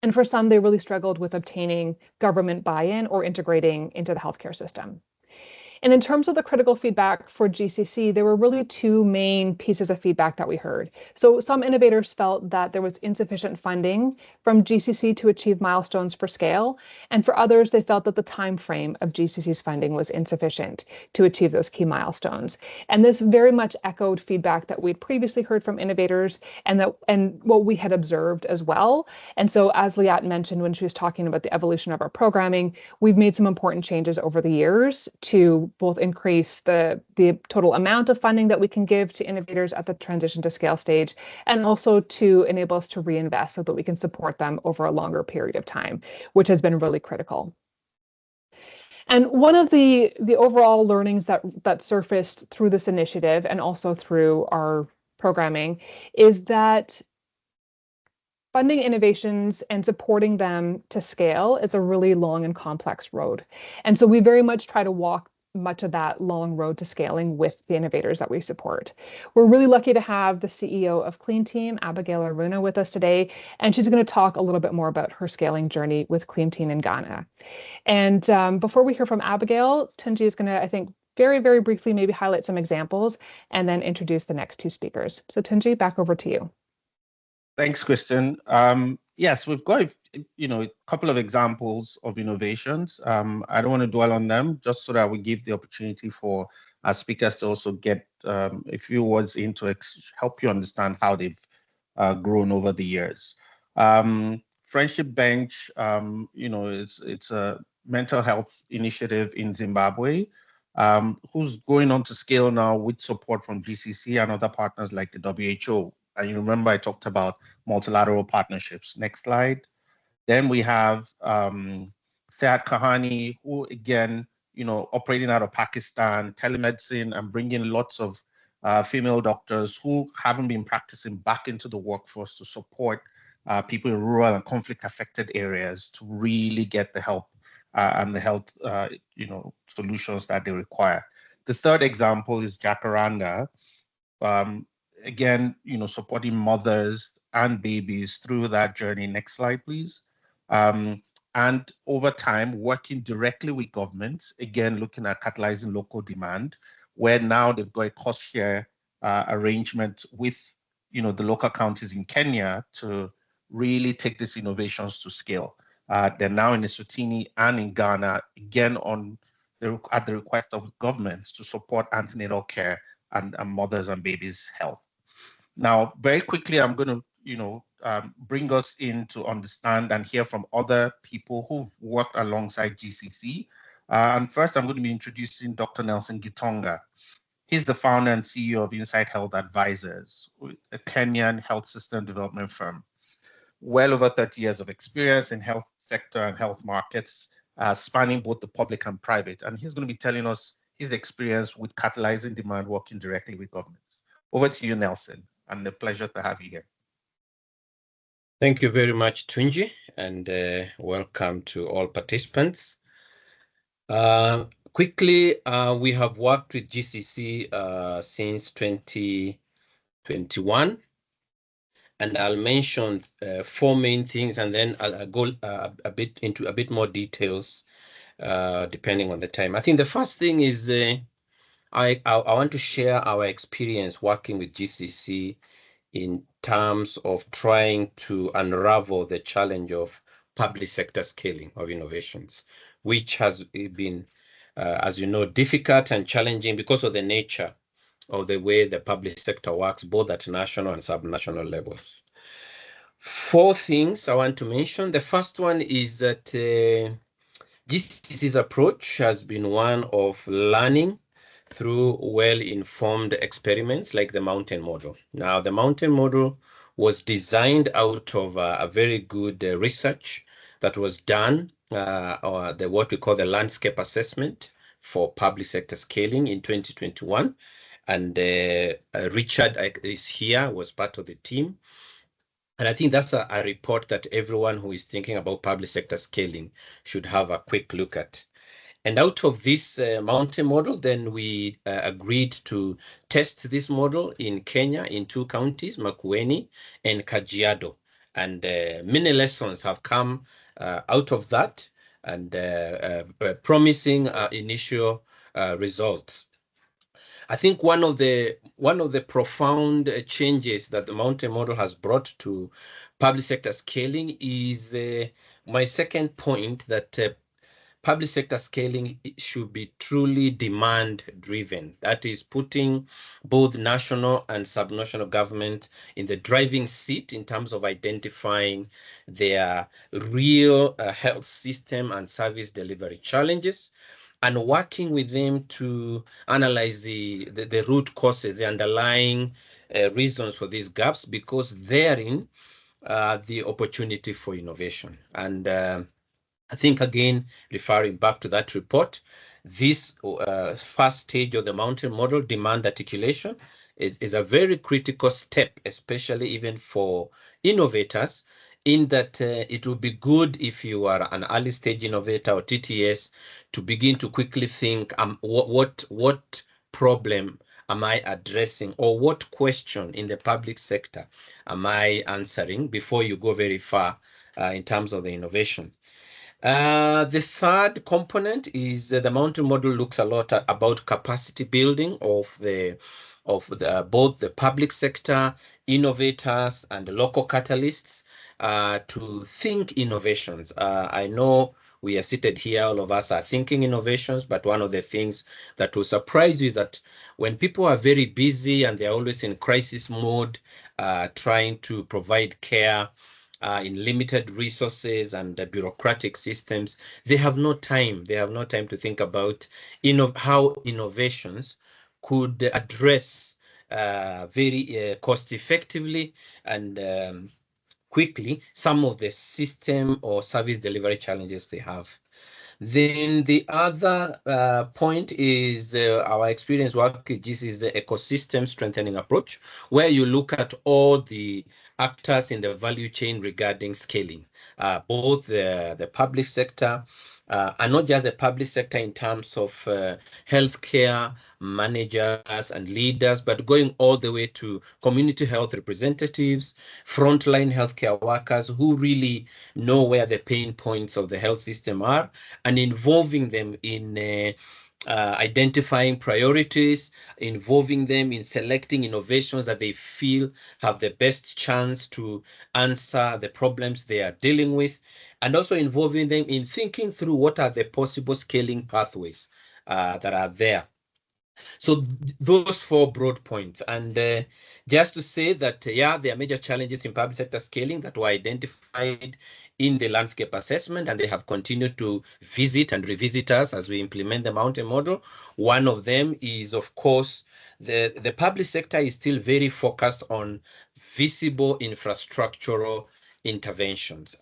[SPEAKER 3] And for some, they really struggled with obtaining government buy-in or integrating into the healthcare system. And in terms of the critical feedback for GCC, there were really two main pieces of feedback that we heard. So some innovators felt that there was insufficient funding from GCC to achieve milestones for scale. And for others, they felt that the time frame of GCC's funding was insufficient to achieve those key milestones. And this very much echoed feedback that we'd previously heard from innovators and what we had observed as well. And so as Liat mentioned when she was talking about the evolution of our programming, we've made some important changes over the years to both increase the total amount of funding that we can give to innovators at the transition to scale stage, and also to enable us to reinvest so that we can support them over a longer period of time, which has been really critical. And one of the overall learnings that surfaced through this initiative and also through our programming is that funding innovations and supporting them to scale is a really long and complex road. And so we very much try to walk much of that long road to scaling with the innovators that we support. We're really lucky to have the CEO of Clean Team, Abigail Aruna, with us today, and she's going to talk a little bit more about her scaling journey with Clean Team in Ghana. And before we hear from Abigail, Tunji is going to, I think, very, very briefly maybe highlight some examples and then introduce the next two speakers. So Tunji, back over to you.
[SPEAKER 4] Thanks, Kristen. Yes, we've got a couple of examples of innovations. I don't want to dwell on them, just so that we give the opportunity for our speakers to also get a few words in to help you understand how they've grown over the years. Friendship Bench, it's a mental health initiative in Zimbabwe, who's going on to scale now with support from GCC and other partners like the WHO. And you remember I talked about multilateral partnerships. Next slide. Then we have Syed Kahani, who again, operating out of Pakistan, telemedicine, and bringing lots of female doctors who haven't been practicing back into the workforce to support people in rural and conflict-affected areas to really get the help and the health, solutions that they require. The third example is Jacaranda. Again, supporting mothers and babies through that journey. Next slide, please. And over time, working directly with governments, again, looking at catalyzing local demand, where now they've got a cost share arrangement with, the local counties in Kenya to really take these innovations to scale. They're now in Eswatini and in Ghana, again, at the request of governments to support antenatal care and mothers and babies' health. Now, very quickly, I'm going to, bring us in to understand and hear from other people who've worked alongside GCC. And first, I'm going to be introducing Dr. Nelson Gitonga. He's the founder and CEO of Insight Health Advisors, a Kenyan health system development firm. Well over 30 years of experience in health sector and health markets, spanning both the public and private. And he's going to be telling us his experience with catalyzing demand, working directly with governments. Over to you, Nelson, and a pleasure to have you here.
[SPEAKER 5] Thank you very much, Tunji, and welcome to all participants. Quickly, we have worked with GCC since 2021, and I'll mention 4 main things, and then I'll go a bit more details depending on the time. I think the first thing is I want to share our experience working with GCC in terms of trying to unravel the challenge of public sector scaling of innovations, which has been, as you know, difficult and challenging because of the nature of the way the public sector works, both at national and subnational levels. 4 things I want to mention. The first one is that GCC's approach has been one of learning through well-informed experiments like the mountain model. Now, the mountain model was designed out of a very good research that was done, what we call the landscape assessment for public sector scaling in 2021. And Richard is here, was part of the team. And I think that's a report that everyone who is thinking about public sector scaling should have a quick look at. And out of this mountain model, then we agreed to test this model in Kenya in 2 counties, Makueni and Kajiado. And many lessons have come out of that, and promising initial results. I think one of the profound changes that the mountain model has brought to public sector scaling is my second point, that public sector scaling should be truly demand-driven. That is putting both national and subnational government in the driving seat in terms of identifying their real health system and service delivery challenges, and working with them to analyze the root causes, the underlying reasons for these gaps, because therein the opportunity for innovation. And I think, again, referring back to that report, this first stage of the mountain model, demand articulation, is a very critical step, especially even for innovators, in that it would be good if you are an early stage innovator or TTS to begin to quickly think, what problem am I addressing, or what question in the public sector am I answering before you go very far in terms of the innovation. The third component is the mountain model looks a lot about capacity building of the of both the public sector, innovators, and the local catalysts to think innovations. I know we are seated here, all of us are thinking innovations, but one of the things that will surprise you is that when people are very busy and they're always in crisis mode, trying to provide care in limited resources and bureaucratic systems, they have no time. They have no time to think about how innovations could address very cost effectively and quickly some of the system or service delivery challenges they have. Then the other point is our experience work with GCC is the ecosystem strengthening approach, where you look at all the actors in the value chain regarding scaling, both the public sector, and not just the public sector in terms of healthcare managers and leaders, but going all the way to community health representatives, frontline healthcare workers who really know where the pain points of the health system are, and involving them in identifying priorities, involving them in selecting innovations that they feel have the best chance to answer the problems they are dealing with, and also involving them in thinking through what are the possible scaling pathways that are there. So those 4 broad points. And just to say that, yeah, there are major challenges in public sector scaling that were identified in the landscape assessment, and they have continued to visit and revisit us as we implement the mountain model. One of them is, of course, the public sector is still very focused on visible infrastructural interventions.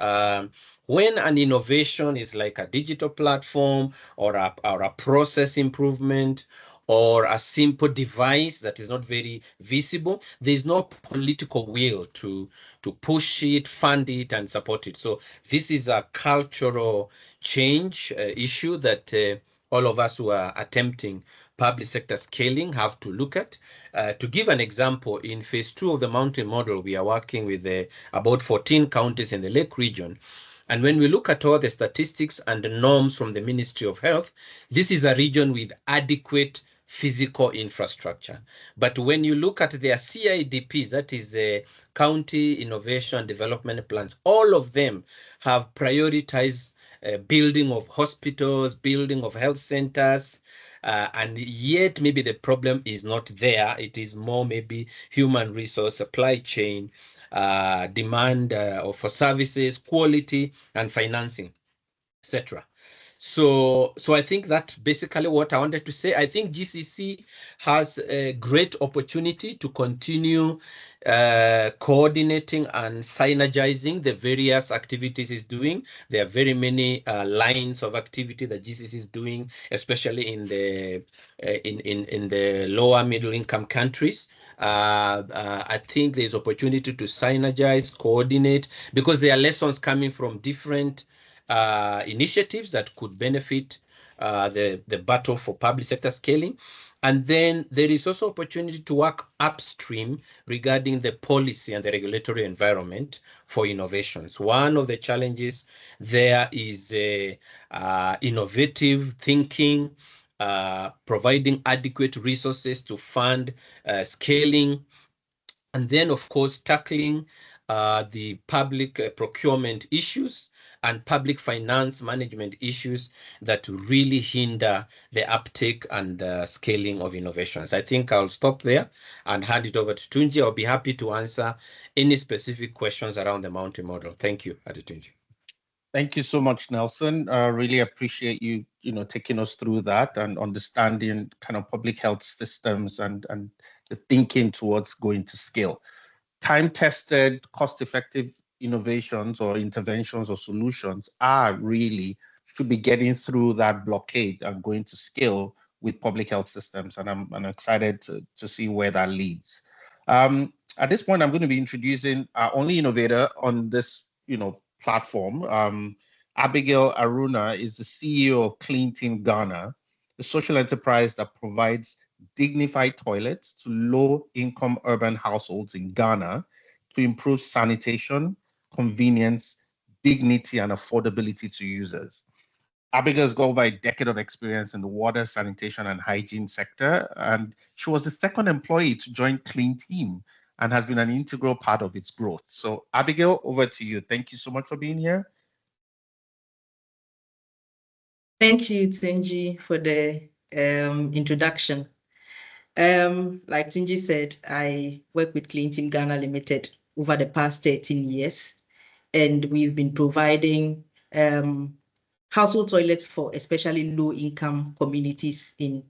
[SPEAKER 5] When an innovation is like a digital platform or a process improvement or a simple device that is not very visible, there's no political will to push it, fund it, and support it. So this is a cultural change issue that all of us who are attempting public sector scaling have to look at. To give an example, in phase 2 of the mountain model, we are working with about 14 counties in the Lake region. And when we look at all the statistics and the norms from the Ministry of Health, this is a region with adequate physical infrastructure. But when you look at their CIDPs, that is the County Innovation Development Plans, all of them have prioritized building of hospitals, building of health centers, and yet maybe the problem is not there. It is more maybe human resource, supply chain, demand for services, quality, and financing, etc. So I think that's basically what I wanted to say. I think GCC has a great opportunity to continue coordinating and synergizing the various activities it's doing. There are very many lines of activity that GCC is doing, especially in the lower middle income countries. I think there's opportunity to synergize, coordinate, because there are lessons coming from different initiatives that could benefit the battle for public sector scaling. And then there is also opportunity to work upstream regarding the policy and the regulatory environment for innovations. One of the challenges there is innovative thinking, providing adequate resources to fund scaling, and then, of course, tackling the public procurement issues and public finance management issues that really hinder the uptake and scaling of innovations. I think I'll stop there and hand it over to Tunji. I'll be happy to answer any specific questions around the mountain model. Thank you, Adetunji.
[SPEAKER 4] Thank you so much, Nelson. Really appreciate you taking us through that and understanding kind of public health systems and the thinking towards going to scale. Time-tested, cost-effective innovations or interventions or solutions should be getting through that blockade and going to scale with public health systems. And I'm excited to see where that leads. At this point, I'm going to be introducing our only innovator on this, platform. Abigail Aruna is the CEO of Clean Team Ghana, a social enterprise that provides dignified toilets to low-income urban households in Ghana to improve sanitation, convenience, dignity, and affordability to users. Abigail's got over a decade of experience in the water, sanitation, and hygiene sector, and she was the second employee to join Clean Team and has been an integral part of its growth. So, Abigail, over to you. Thank you so much for being here.
[SPEAKER 6] Thank you, Tunji, for the introduction. Like Tunji said, I work with Clean Team Ghana Limited over the past 13 years, and we've been providing household toilets for especially low-income communities in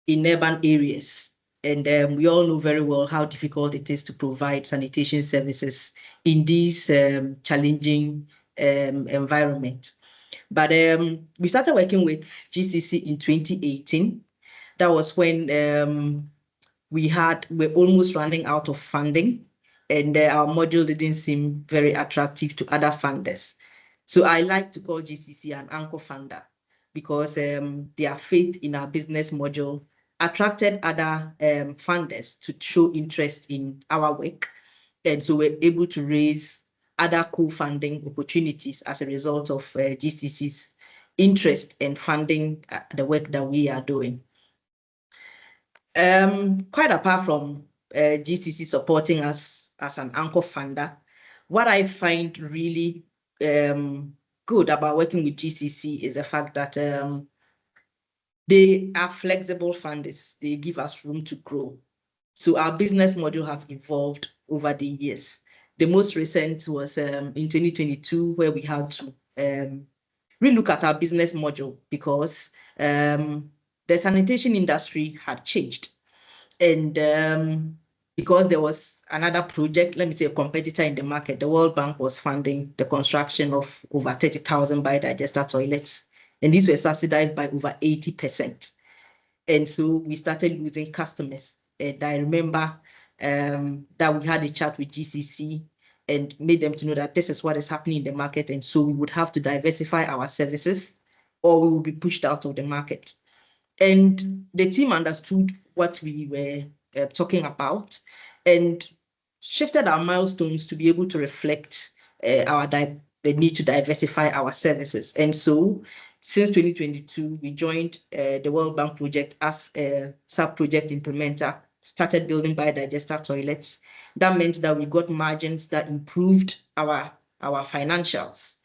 [SPEAKER 6] urban areas. And we all know very well how difficult it is to provide sanitation services in these challenging environment. But we started working with GCC in 2018. That was when we're almost running out of funding, and our module didn't seem very attractive to other funders. So I like to call GCC an anchor funder because their faith in our business module attracted other funders to show interest in our work. And so we're able to raise other co-funding opportunities as a result of GCC's interest in funding the work that we are doing. Quite apart from GCC supporting us as an anchor funder, what I find really good about working with GCC is the fact that they are flexible funders. They give us room to grow. So our business model have evolved over the years. The most recent was in 2022, where we had to relook at our business model because the sanitation industry had changed. And because there was another project, let me say a competitor in the market, the World Bank was funding the construction of over 30,000 biodigester toilets. And these were subsidized by over 80%. And so we started losing customers. And I remember that we had a chat with GCC and made them to know that this is what is happening in the market. And so we would have to diversify our services or we would be pushed out of the market. And the team understood what we were talking about and shifted our milestones to be able to reflect the need to diversify our services. And so since 2022, we joined the World Bank project as a sub-project implementer, started building biodigester toilets. That meant that we got margins that improved our financials.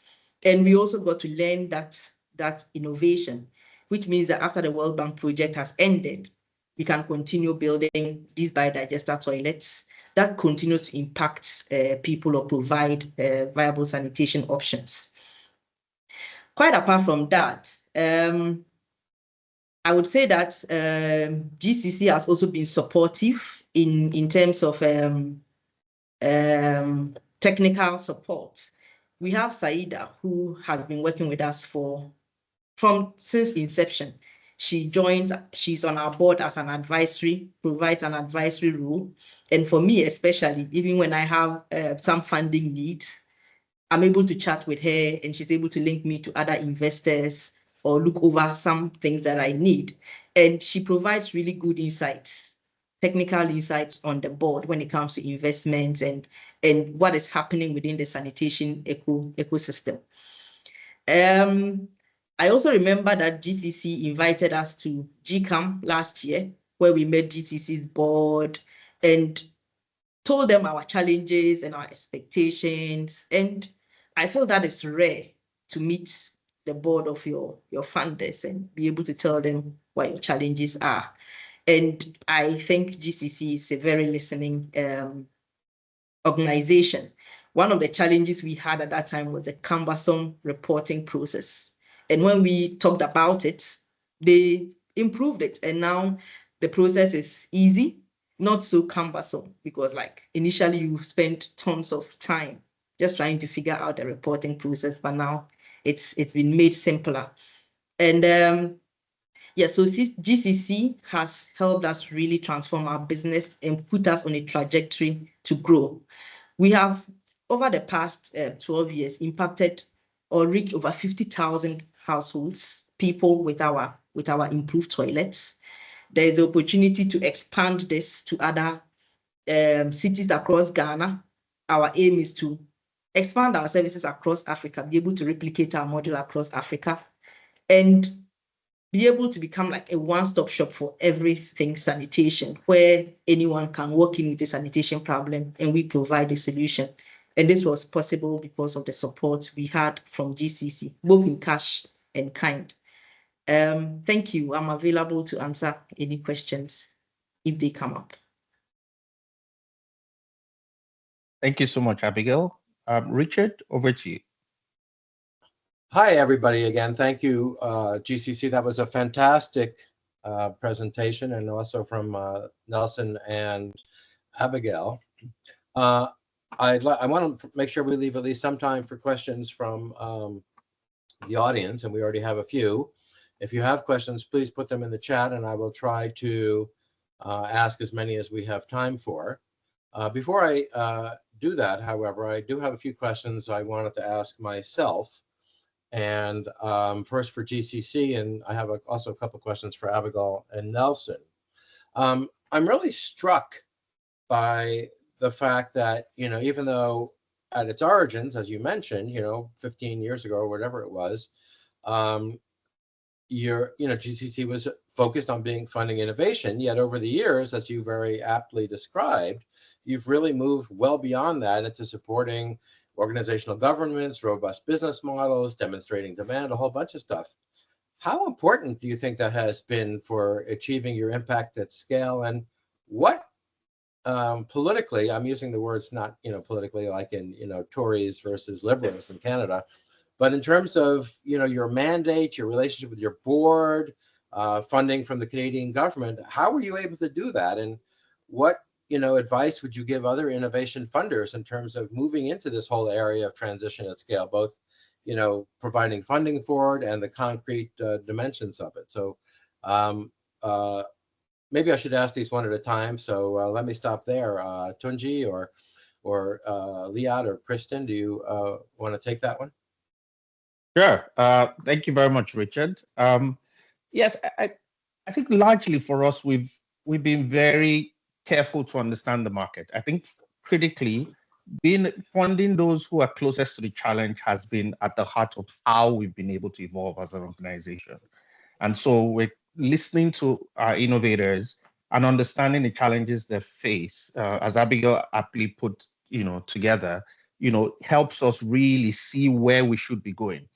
[SPEAKER 6] And we also got to learn that innovation, which means that after the World Bank project has ended, we can continue building these biodigester toilets that continues to impact people or provide viable sanitation options. Quite apart from that, I would say that GCC has also been supportive in terms of technical support. We have Saida, who has been working with us since inception. She's on our board as an advisory, provides an advisory role. And for me, especially, even when I have some funding needs, I'm able to chat with her and she's able to link me to other investors or look over some things that I need. And she provides really good insights, technical insights on the board when it comes to investments and what is happening within the sanitation ecosystem. I also remember that GCC invited us to GCAM last year, where we met GCC's board and told them our challenges and our expectations. And I feel that it's rare to meet the board of your funders and be able to tell them what your challenges are. And I think GCC is a very listening organization. One of the challenges we had at that time was the cumbersome reporting process. And when we talked about it, they improved it. And now the process is easy, not so cumbersome, because like initially you spent tons of time just trying to figure out the reporting process, but now it's been made simpler. And so GCC has helped us really transform our business and put us on a trajectory to grow. We have, over the past 12 years, impacted or reached over 50,000 households, people with our improved toilets. There is an opportunity to expand this to other cities across Ghana. Our aim is to expand our services across Africa, be able to replicate our model across Africa. and be able to become like a one-stop shop for everything sanitation, where anyone can walk in with a sanitation problem and we provide a solution. And this was possible because of the support we had from GCC, both in cash and kind. Thank you. I'm available to answer any questions if they come up.
[SPEAKER 4] Thank you so much, Abigail. Richard, over to you.
[SPEAKER 1] Hi, everybody, again. Thank you, GCC. That was a fantastic presentation, and also from Nelson and Abigail. I want to make sure we leave at least some time for questions from the audience, and we already have a few. If you have questions, please put them in the chat, and I will try to ask as many as we have time for. Before I do that, however, I do have a few questions I wanted to ask myself. And first for GCC, and I have also a couple of questions for Abigail and Nelson. I'm really struck by the fact that, even though at its origins, as you mentioned, 15 years ago or whatever it was, GCC was focused on funding innovation, yet over the years, as you very aptly described, you've really moved well beyond that into supporting organizational governance, robust business models, demonstrating demand, a whole bunch of stuff. How important do you think that has been for achieving your impact at scale? And what politically, I'm using the words not, politically like in, Tories versus liberals in Canada, but in terms of, your mandate, your relationship with your board, funding from the Canadian government, how were you able to do that? And what advice would you give other innovation funders in terms of moving into this whole area of transition at scale, both, providing funding for it and the concrete dimensions of it? So maybe I should ask these one at a time. So let me stop there. Tunji or Liad or Kristen, do you want to take that one?
[SPEAKER 4] Sure. Thank you very much, Richard. Yes, I think largely for us, we've been very careful to understand the market. I think critically, funding those who are closest to the challenge has been at the heart of how we've been able to evolve as an organization. And so we're listening to our innovators and understanding the challenges they face, as Abigail aptly put, together, helps us really see where we should be going.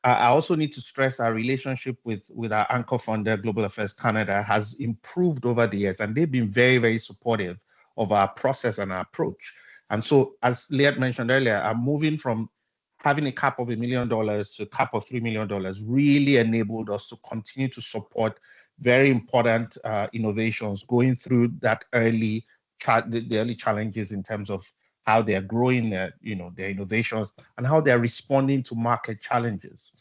[SPEAKER 4] I also need to stress our relationship with our anchor funder, Global Affairs Canada, has improved over the years, and they've been very, very supportive of our process and our approach. And so, as Liat mentioned earlier, I'm moving from having a cap of $1 million to a cap of $3 million really enabled us to continue to support very important innovations going through that the early challenges in terms of how they are growing their innovations and how they're responding to market challenges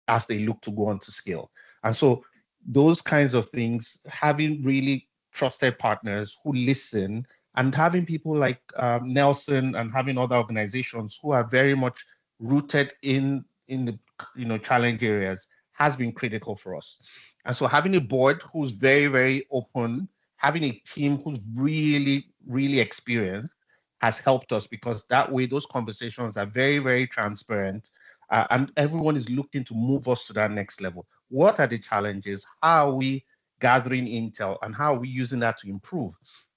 [SPEAKER 4] as they look to go on to scale. And so those kinds of things, having really trusted partners who listen and having people like Nelson and having other organizations who are very much rooted in the challenge areas has been critical for us. And so having a board who's very, very open, having a team who's really, really experienced has helped us, because that way those conversations are very, very transparent, and everyone is looking to move us to that next level. What are the challenges? How are we gathering intel, and how are we using that to improve?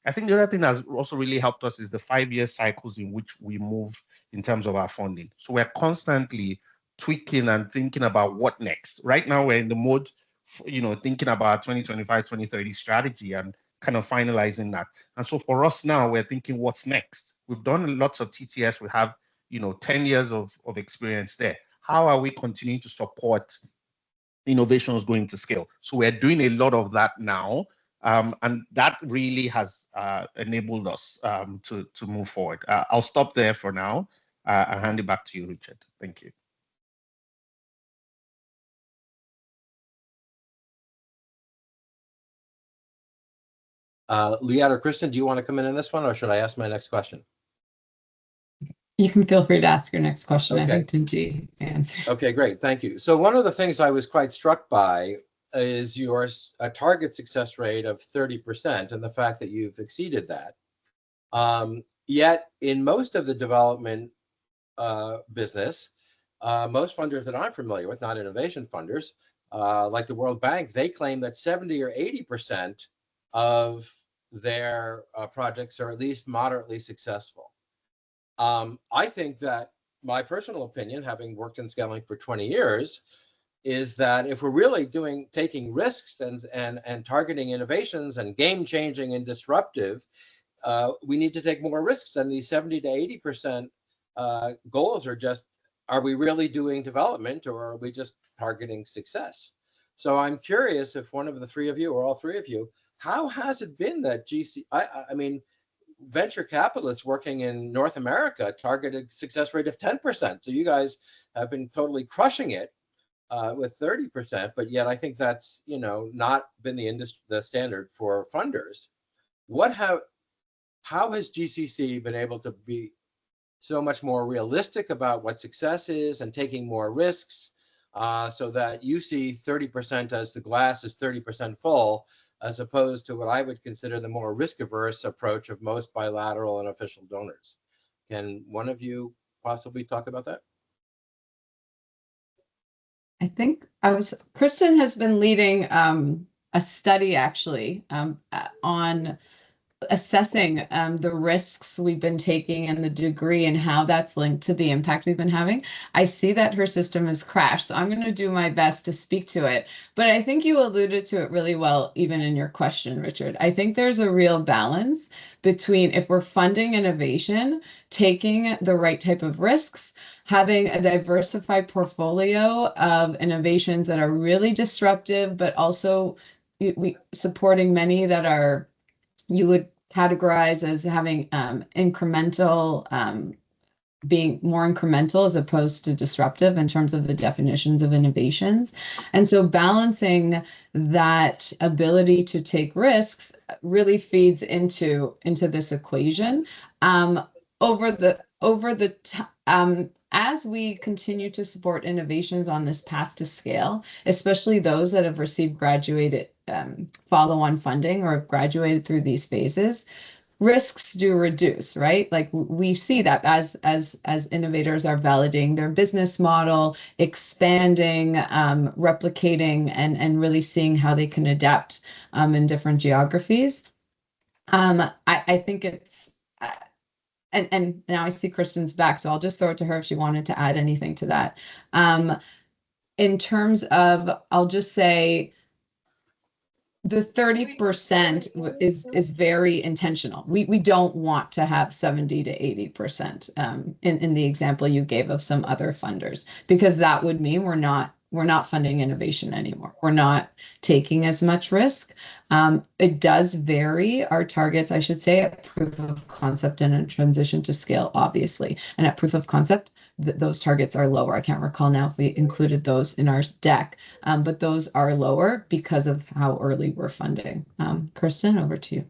[SPEAKER 4] I think the other thing that's also really helped us is the 5-year cycles in which we move in terms of our funding. So we're constantly tweaking and thinking about what next. Right now we're in the mode, thinking about 2025, 2030 strategy and kind of finalizing that. And so for us now, we're thinking what's next. We've done lots of TTS. We have, 10 years of experience there. How are we continuing to support innovations going to scale? So we're doing a lot of that now. And that really has enabled us to move forward. I'll stop there for now and hand it back to you, Richard. Thank you.
[SPEAKER 1] Liat or Kristen, do you want to come in on this one, or should I ask my next question?
[SPEAKER 2] You can feel free to ask your next question.
[SPEAKER 1] Okay.
[SPEAKER 2] I think Tunji answered.
[SPEAKER 1] Okay, great. Thank you. So one of the things I was quite struck by is your target success rate of 30% and the fact that you've exceeded that. Yet in most of the development business, most funders that I'm familiar with, not innovation funders, like the World Bank, they claim that 70 or 80% of their projects are at least moderately successful. I think that my personal opinion, having worked in scaling for 20 years, is that if we're really taking risks and targeting innovations and game-changing and disruptive, we need to take more risks. And these 70 to 80% goals are just, are we really doing development, or are we just targeting success? So I'm curious if one of the three of you, or all three of you, how has it been that I mean, venture capitalists working in North America targeted success rate of 10%. So you guys have been totally crushing it with 30%, but yet I think that's, you know, not been the standard for funders. How has GCC been able to be so much more realistic about what success is and taking more risks, so that you see 30% as the glass is 30% full, as opposed to what I would consider the more risk-averse approach of most bilateral and official donors? Can one of you possibly talk about that?
[SPEAKER 2] I think Kristen has been leading a study actually on assessing the risks we've been taking and the degree and how that's linked to the impact we've been having. I see that her system has crashed, so I'm going to do my best to speak to it. But I think you alluded to it really well, even in your question, Richard. I think there's a real balance between, if we're funding innovation, taking the right type of risks, having a diversified portfolio of innovations that are really disruptive, but also supporting many that are, you would categorize as having incremental, being more incremental as opposed to disruptive in terms of the definitions of innovations. And so balancing that ability to take risks really feeds into this equation. As we continue to support innovations on this path to scale, especially those that have received graduated follow-on funding or have graduated through these phases, risks do reduce, right? Like we see that as innovators are validating their business model, expanding, replicating, and really seeing how they can adapt in different geographies. I think it's, and now I see Kristen's back, so I'll just throw it to her if she wanted to add anything to that. In terms of, I'll just say, the 30% is very intentional. We don't want to have 70 to 80% in the example you gave of some other funders, because that would mean we're not funding innovation anymore. We're not taking as much risk. It does vary, our targets, I should say, at proof of concept and a transition to scale, obviously. And at proof of concept, those targets are lower. I can't recall now if we included those in our deck, but those are lower because of how early we're funding. Kristen, over to you.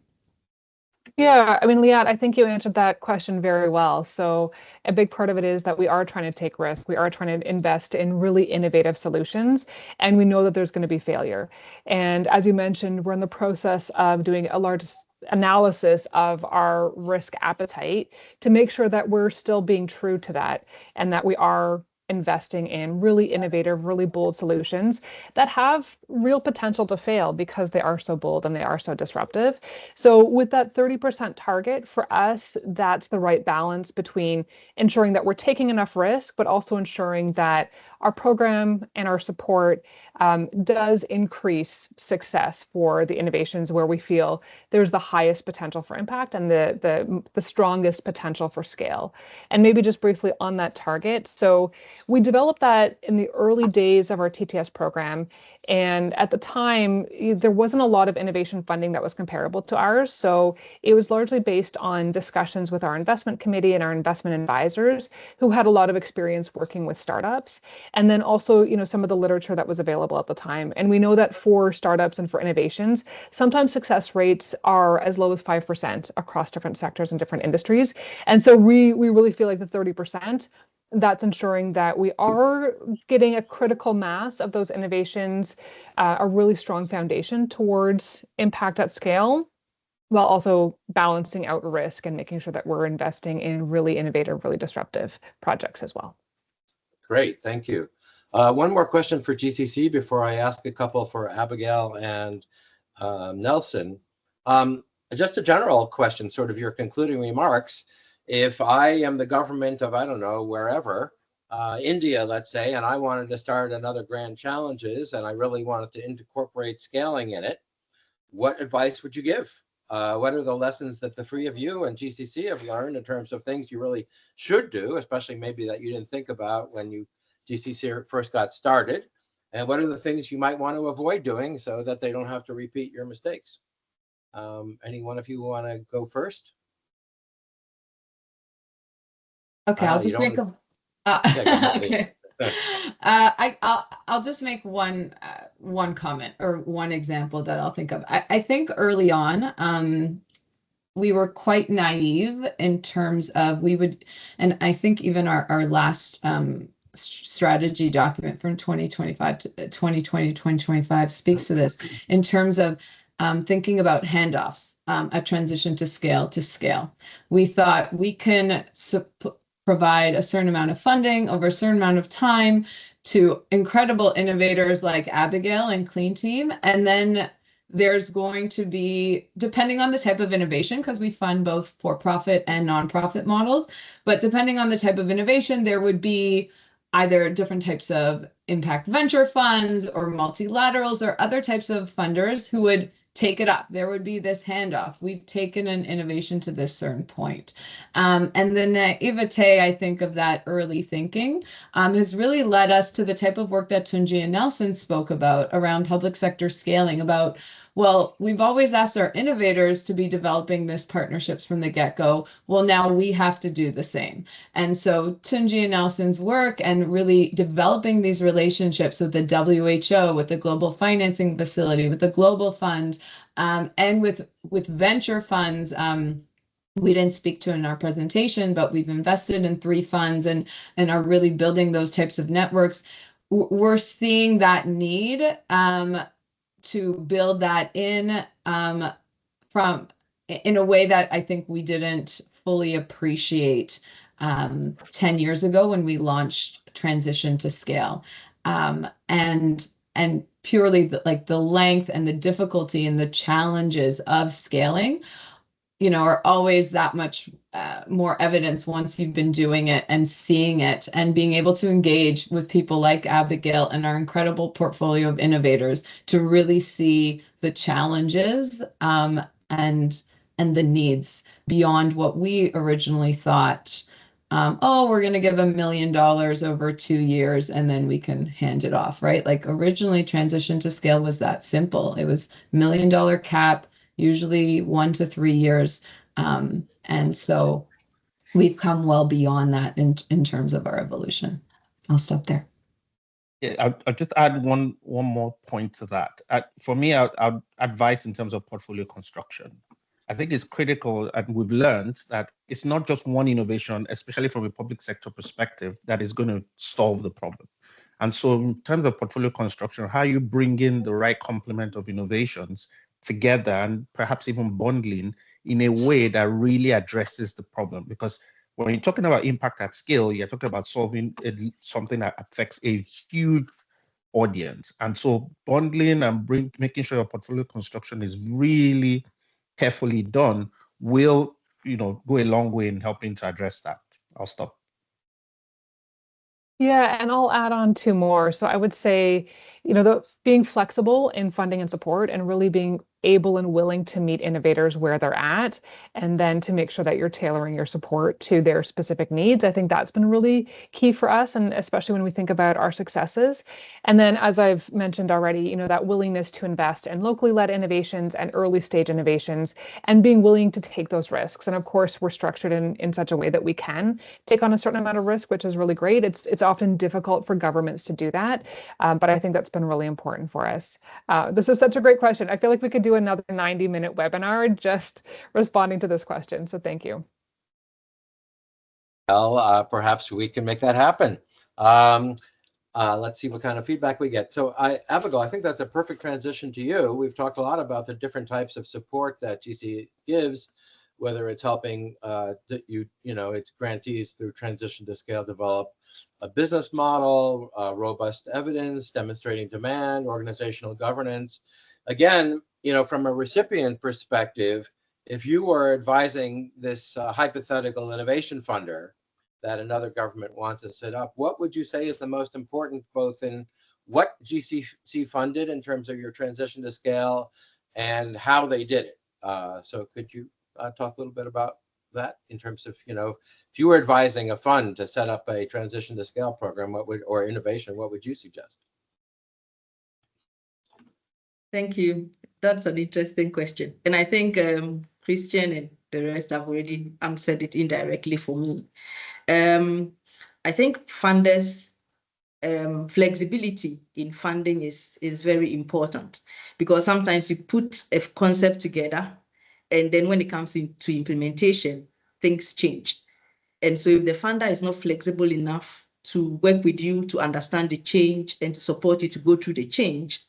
[SPEAKER 3] Yeah, I mean, Liat, I think you answered that question very well. So a big part of it is that we are trying to take risks. We are trying to invest in really innovative solutions, and we know that there's going to be failure. And as you mentioned, we're in the process of doing a large analysis of our risk appetite to make sure that we're still being true to that, and that we are investing in really innovative, really bold solutions that have real potential to fail because they are so bold and they are so disruptive. So with that 30% target, for us, that's the right balance between ensuring that we're taking enough risk, but also ensuring that our program and our support does increase success for the innovations where we feel there's the highest potential for impact and the strongest potential for scale. And maybe just briefly on that target. So we developed that in the early days of our TTS program. And at the time, there wasn't a lot of innovation funding that was comparable to ours. So it was largely based on discussions with our investment committee and our investment advisors who had a lot of experience working with startups. And then also, some of the literature that was available at the time. And we know that for startups and for innovations, sometimes success rates are as low as 5% across different sectors and different industries. And so we really feel like the 30%, that's ensuring that we are getting a critical mass of those innovations, a really strong foundation towards impact at scale, while also balancing out risk and making sure that we're investing in really innovative, really disruptive projects as well.
[SPEAKER 1] Great, thank you. One more question for GCC before I ask a couple for Abigail and Nelson. Just a general question, sort of your concluding remarks. If I am the government of, I don't know, wherever, India, let's say, and I wanted to start another Grand Challenges and I really wanted to incorporate scaling in it, what advice would you give? What are the lessons that the three of you and GCC have learned in terms of things you really should do, especially maybe that you didn't think about when you GCC first got started? And what are the things you might want to avoid doing so that they don't have to repeat your mistakes? Any one of you want to go first?
[SPEAKER 2] Okay, I'll just make a. Okay. I'll just make one comment or one example that I'll think of. I think early on, we were quite naive in terms of and I think even our last strategy document from 2025 to 2020 2025 speaks to this in terms of thinking about handoffs, a transition to scale. We thought we can provide a certain amount of funding over a certain amount of time to incredible innovators like Abigail and Clean Team. And then there's going to be, depending on the type of innovation, because we fund both for-profit and nonprofit models, but depending on the type of innovation, there would be either different types of impact venture funds or multilaterals or other types of funders who would take it up. There would be this handoff. We've taken an innovation to this certain point. And the naivete, I think, of that early thinking has really led us to the type of work that Tunji and Nelson spoke about around public sector scaling, about, well, we've always asked our innovators to be developing this partnerships from the get-go. Well, now we have to do the same. And so Tunji and Nelson's work and really developing these relationships with the WHO, with the Global Financing Facility, with the Global Fund, and with venture funds, we didn't speak to in our presentation, but we've invested in 3 funds and are really building those types of networks. We're seeing that need to build that in a way that I think we didn't fully appreciate 10 years ago when we launched Transition to Scale. And purely the length and the difficulty and the challenges of scaling, are always that much more evidence once you've been doing it and seeing it and being able to engage with people like Abigail and our incredible portfolio of innovators to really see the challenges and the needs beyond what we originally thought. We're going to give $1 million over 2 years and then we can hand it off, right? Like originally Transition to Scale was that simple. It was $1 million cap, usually 1 to 3 years. And so we've come well beyond that in terms of our evolution. I'll stop there.
[SPEAKER 4] Yeah, I'll just add one more point to that. For me, I'd advise in terms of portfolio construction. I think it's critical, and we've learned that it's not just one innovation, especially from a public sector perspective, that is going to solve the problem. And so in terms of portfolio construction, how you bring in the right complement of innovations together and perhaps even bundling in a way that really addresses the problem. Because when you're talking about impact at scale, you're talking about solving something that affects a huge audience. And so bundling and making sure your portfolio construction is really carefully done will, go a long way in helping to address that. I'll stop.
[SPEAKER 3] Yeah, and I'll add on 2 more. So I would say, being flexible in funding and support and really being able and willing to meet innovators where they're at, and then to make sure that you're tailoring your support to their specific needs. I think that's been really key for us, and especially when we think about our successes. And then, as I've mentioned already, that willingness to invest in locally led innovations and early stage innovations, and being willing to take those risks. And of course, we're structured in such a way that we can take on a certain amount of risk, which is really great. It's often difficult for governments to do that, but I think that's been really important for us. This is such a great question. I feel like we could do another 90-minute webinar just responding to this question. So thank you.
[SPEAKER 1] Well, perhaps we can make that happen. Let's see what kind of feedback we get. So Abigail, I think that's a perfect transition to you. We've talked a lot about the different types of support that GC gives. whether it's helping its grantees through transition to scale develop a business model, robust evidence, demonstrating demand, organizational governance. Again, from a recipient perspective, if you were advising this hypothetical innovation funder that another government wants to set up, what would you say is the most important, both in what GCC funded in terms of your transition to scale and how they did it? So could you talk a little bit about that in terms of, if you were advising a fund to set up a transition to scale program, or innovation, what would you suggest? Thank you.
[SPEAKER 6] That's an interesting question. And I think Christian and the rest have already answered it indirectly for me. I think funders' flexibility in funding is very important, because sometimes you put a concept together and then when it comes into implementation, things change. And so if the funder is not flexible enough to work with you to understand the change and to support you to go through the change,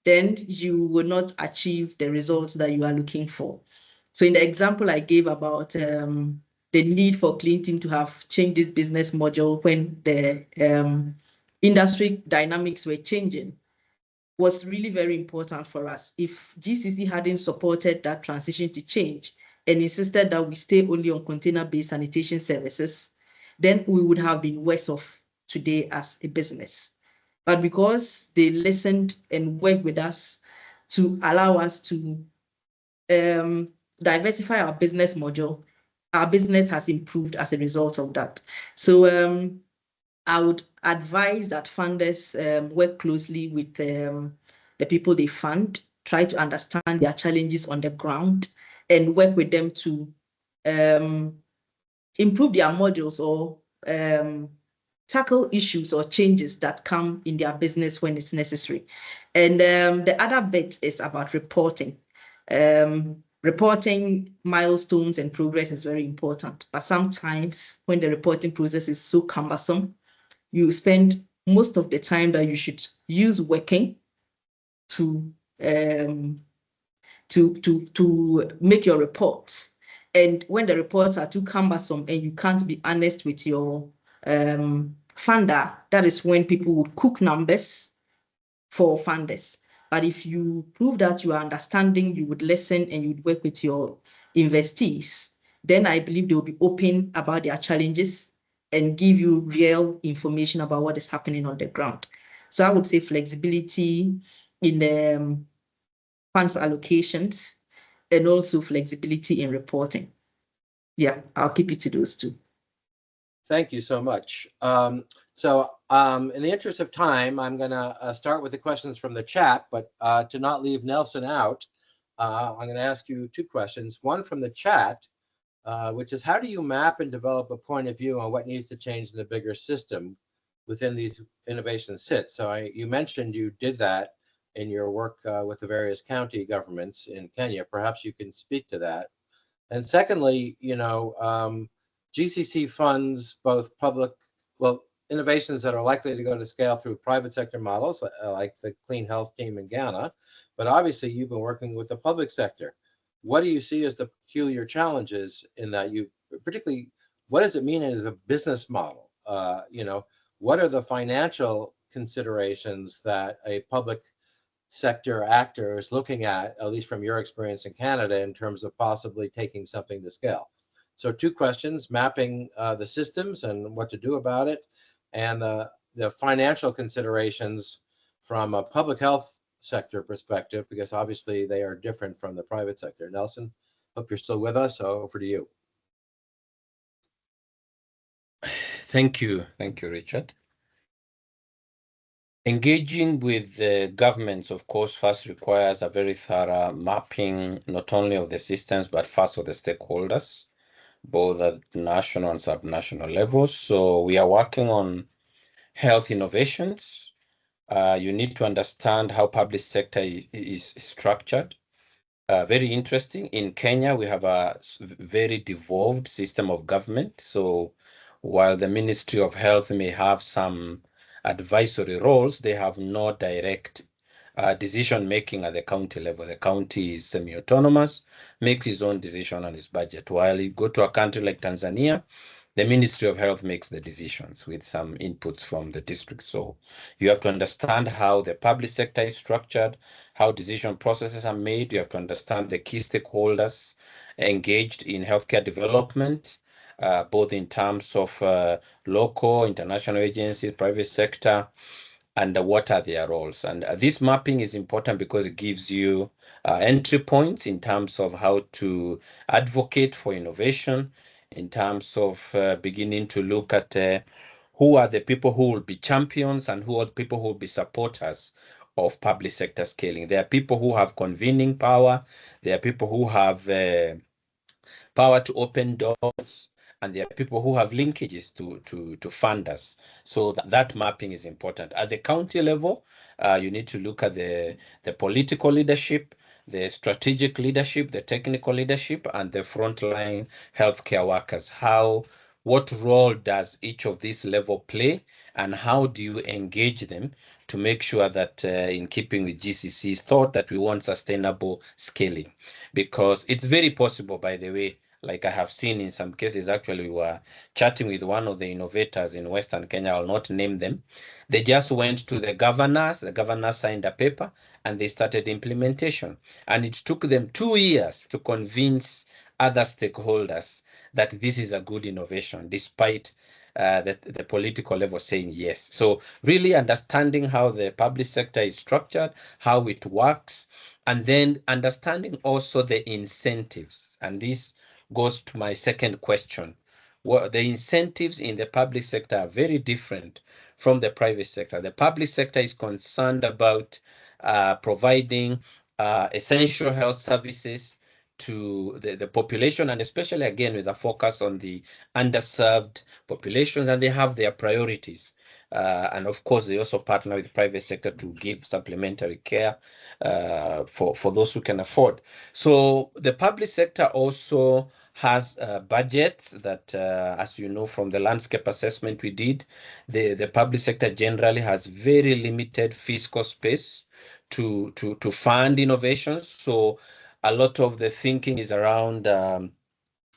[SPEAKER 6] then you will not achieve the results that you are looking for. So in the example I gave about the need for Clean Team to have changed this business module when the industry dynamics were changing, was really very important for us. If GCC hadn't supported that transition to change and insisted that we stay only on container-based sanitation services, then we would have been worse off today as a business. But because they listened and worked with us to allow us to diversify our business model, our business has improved as a result of that. So I would advise that funders work closely with the people they fund, try to understand their challenges on the ground, and work with them to improve their modules or tackle issues or changes that come in their business when it's necessary. And the other bit is about reporting. Reporting milestones and progress is very important, but sometimes when the reporting process is so cumbersome, you spend most of the time that you should use working to make your reports. And when the reports are too cumbersome and you can't be honest with your funder, that is when people would cook numbers for funders. But if you prove that you are understanding, you would listen and you'd work with your investees, then I believe they will be open about their challenges and give you real information about what is happening on the ground. So I would say flexibility in funds allocations and also flexibility in reporting. Yeah, I'll keep it to those two.
[SPEAKER 1] Thank you so much. In the interest of time, I'm going to start with the questions from the chat, but to not leave Nelson out, I'm going to ask you two questions. One from the chat, which is, how do you map and develop a point of view on what needs to change in the bigger system within these innovation sits? So you mentioned you did that in your work with the various county governments in Kenya. Perhaps you can speak to that. And secondly, GCC funds both innovations that are likely to go to scale through private sector models, like the Clean Health Team in Ghana. But obviously, you've been working with the public sector. What do you see as the peculiar challenges in that? Particularly, what does it mean as a business model? What are the financial considerations that a public sector actor is looking at least from your experience in Canada, in terms of possibly taking something to scale? So two questions: mapping the systems and what to do about it, and the financial considerations from a public health sector perspective, because obviously they are different from the private sector. Nelson, hope you're still with us. So over to you.
[SPEAKER 5] Thank you, Richard. Engaging with the governments, of course, first requires a very thorough mapping, not only of the systems, but first of the stakeholders, both at national and subnational levels. So we are working on health innovations. You need to understand how public sector is structured. Very interesting. In Kenya, we have a very devolved system of government. So while the Ministry of Health may have some advisory roles, they have no direct decision making at the county level. The county is semi-autonomous, makes its own decision on its budget. While you go to a country like Tanzania, the Ministry of Health makes the decisions with some inputs from the district. So you have to understand how the public sector is structured, how decision processes are made. You have to understand the key stakeholders engaged in healthcare development, both in terms of local, international agencies, private sector, and what are their roles. And this mapping is important because it gives you entry points in terms of how to advocate for innovation, in terms of beginning to look at who are the people who will be champions and who are the people who will be supporters of public sector scaling. There are people who have convening power. There are people who have power to open doors, and there are people who have linkages to funders. So that mapping is important. At the county level, you need to look at the political leadership, the strategic leadership, the technical leadership, and the frontline healthcare workers. What role does each of these level play, and how do you engage them to make sure that in keeping with GCC's thought that we want sustainable scaling? Because it's very possible, by the way, like I have seen in some cases. Actually, we were chatting with one of the innovators in Western Kenya. I'll not name them. They just went to the governors. The governor signed a paper and they started implementation. And it took them 2 years to convince other stakeholders that this is a good innovation, despite the political level saying yes. So really understanding how the public sector is structured, how it works, and then understanding also the incentives. And this goes to my second question. The incentives in the public sector are very different from the private sector. The public sector is concerned about providing essential health services to the population, and especially again with a focus on the underserved populations, and they have their priorities. And of course, they also partner with the private sector to give supplementary care for those who can afford. So the public sector also has budgets that, as you know from the landscape assessment we did, the public sector generally has very limited fiscal space to fund innovations. So a lot of the thinking is around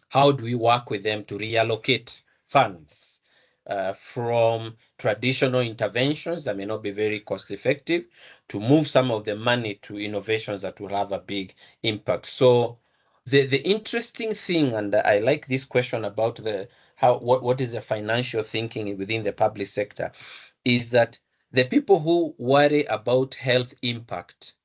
[SPEAKER 5] how do we work with them to reallocate funds from traditional interventions that may not be very cost effective to move some of the money to innovations that will have a big impact. So the interesting thing, and I like this question about what is the financial thinking within the public sector, is that the people who worry about health impact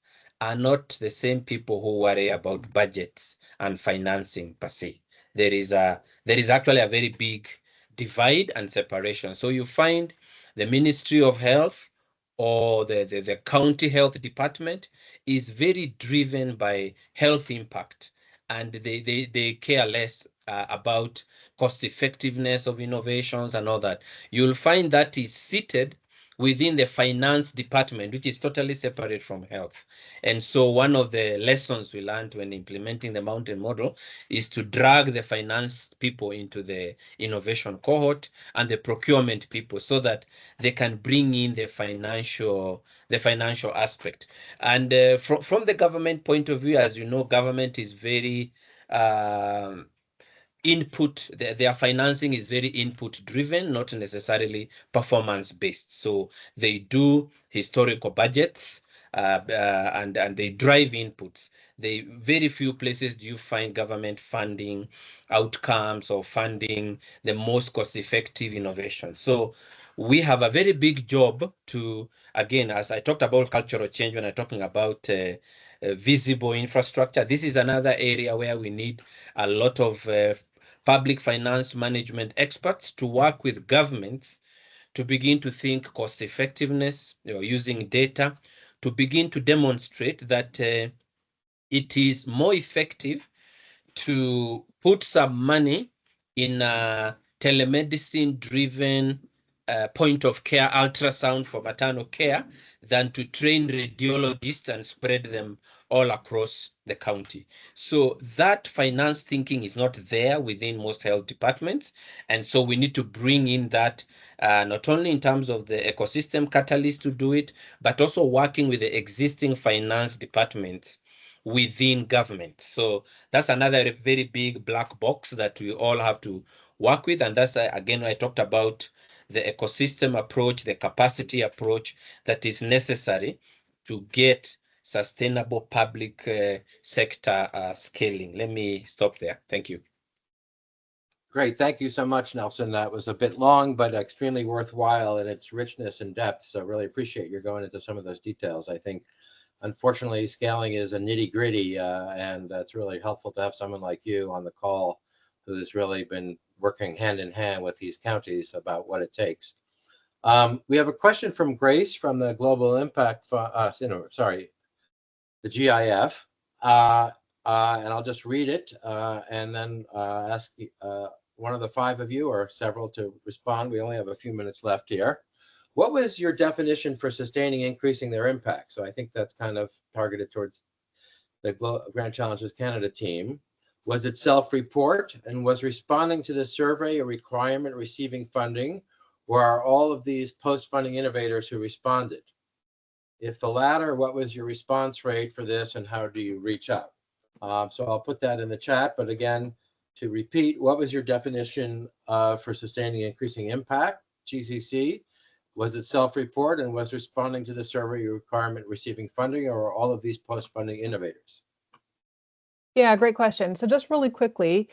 [SPEAKER 5] are not the same people who worry about budgets and financing per se. There is actually a very big divide and separation. So you find the Ministry of Health or the county health department is very driven by health impact, and they care less about cost effectiveness of innovations and all that. You'll find that is seated within the finance department, which is totally separate from health. And so one of the lessons we learned when implementing the mountain model is to drag the finance people into the innovation cohort and the procurement people so that they can bring in the financial aspect. And from the government point of view, as you know, government is very input, their financing is very input driven, not necessarily performance based. So they do historical budgets and they drive inputs. Very few places do you find government funding outcomes or funding the most cost effective innovation. So we have a very big job to, again, as I talked about cultural change when I'm talking about visible infrastructure, this is another area where we need a lot of public finance management experts to work with governments to begin to think cost effectiveness, using data to begin to demonstrate that it is more effective to put some money in a telemedicine driven point of care ultrasound for maternal care than to train radiologists and spread them all across the county. So that finance thinking is not there within most health departments. And so we need to bring in that not only in terms of the ecosystem catalyst to do it, but also working with the existing finance departments within government. So that's another very big black box that we all have to work with. And that's, again, I talked about the ecosystem approach, the capacity approach that is necessary to get sustainable public sector scaling. Let me stop there. Thank you.
[SPEAKER 1] Great. Thank you so much, Nelson. That was a bit long, but extremely worthwhile in its richness and depth. So really appreciate your going into some of those details. I think, unfortunately, scaling is a nitty gritty, and it's really helpful to have someone like you on the call who has really been working hand in hand with these counties about what it takes. We have a question from Grace from the Global Impact, the GIF, and I'll just read it and then ask one of the five of you or several to respond. We only have a few minutes left here. What was your definition for sustaining, increasing their impact? So I think that's kind of targeted towards the Grand Challenges Canada team. Was it self-report, and was responding to the survey a requirement receiving funding, or are all of these post-funding innovators who responded? If the latter, what was your response rate for this, and how do you reach out? So I'll put that in the chat, but again, to repeat, what was your definition for sustaining, increasing impact, GCC? Was it self-report, and was responding to the survey a requirement receiving funding, or are all of these post-funding innovators?
[SPEAKER 3] Yeah, great question. So just really quickly,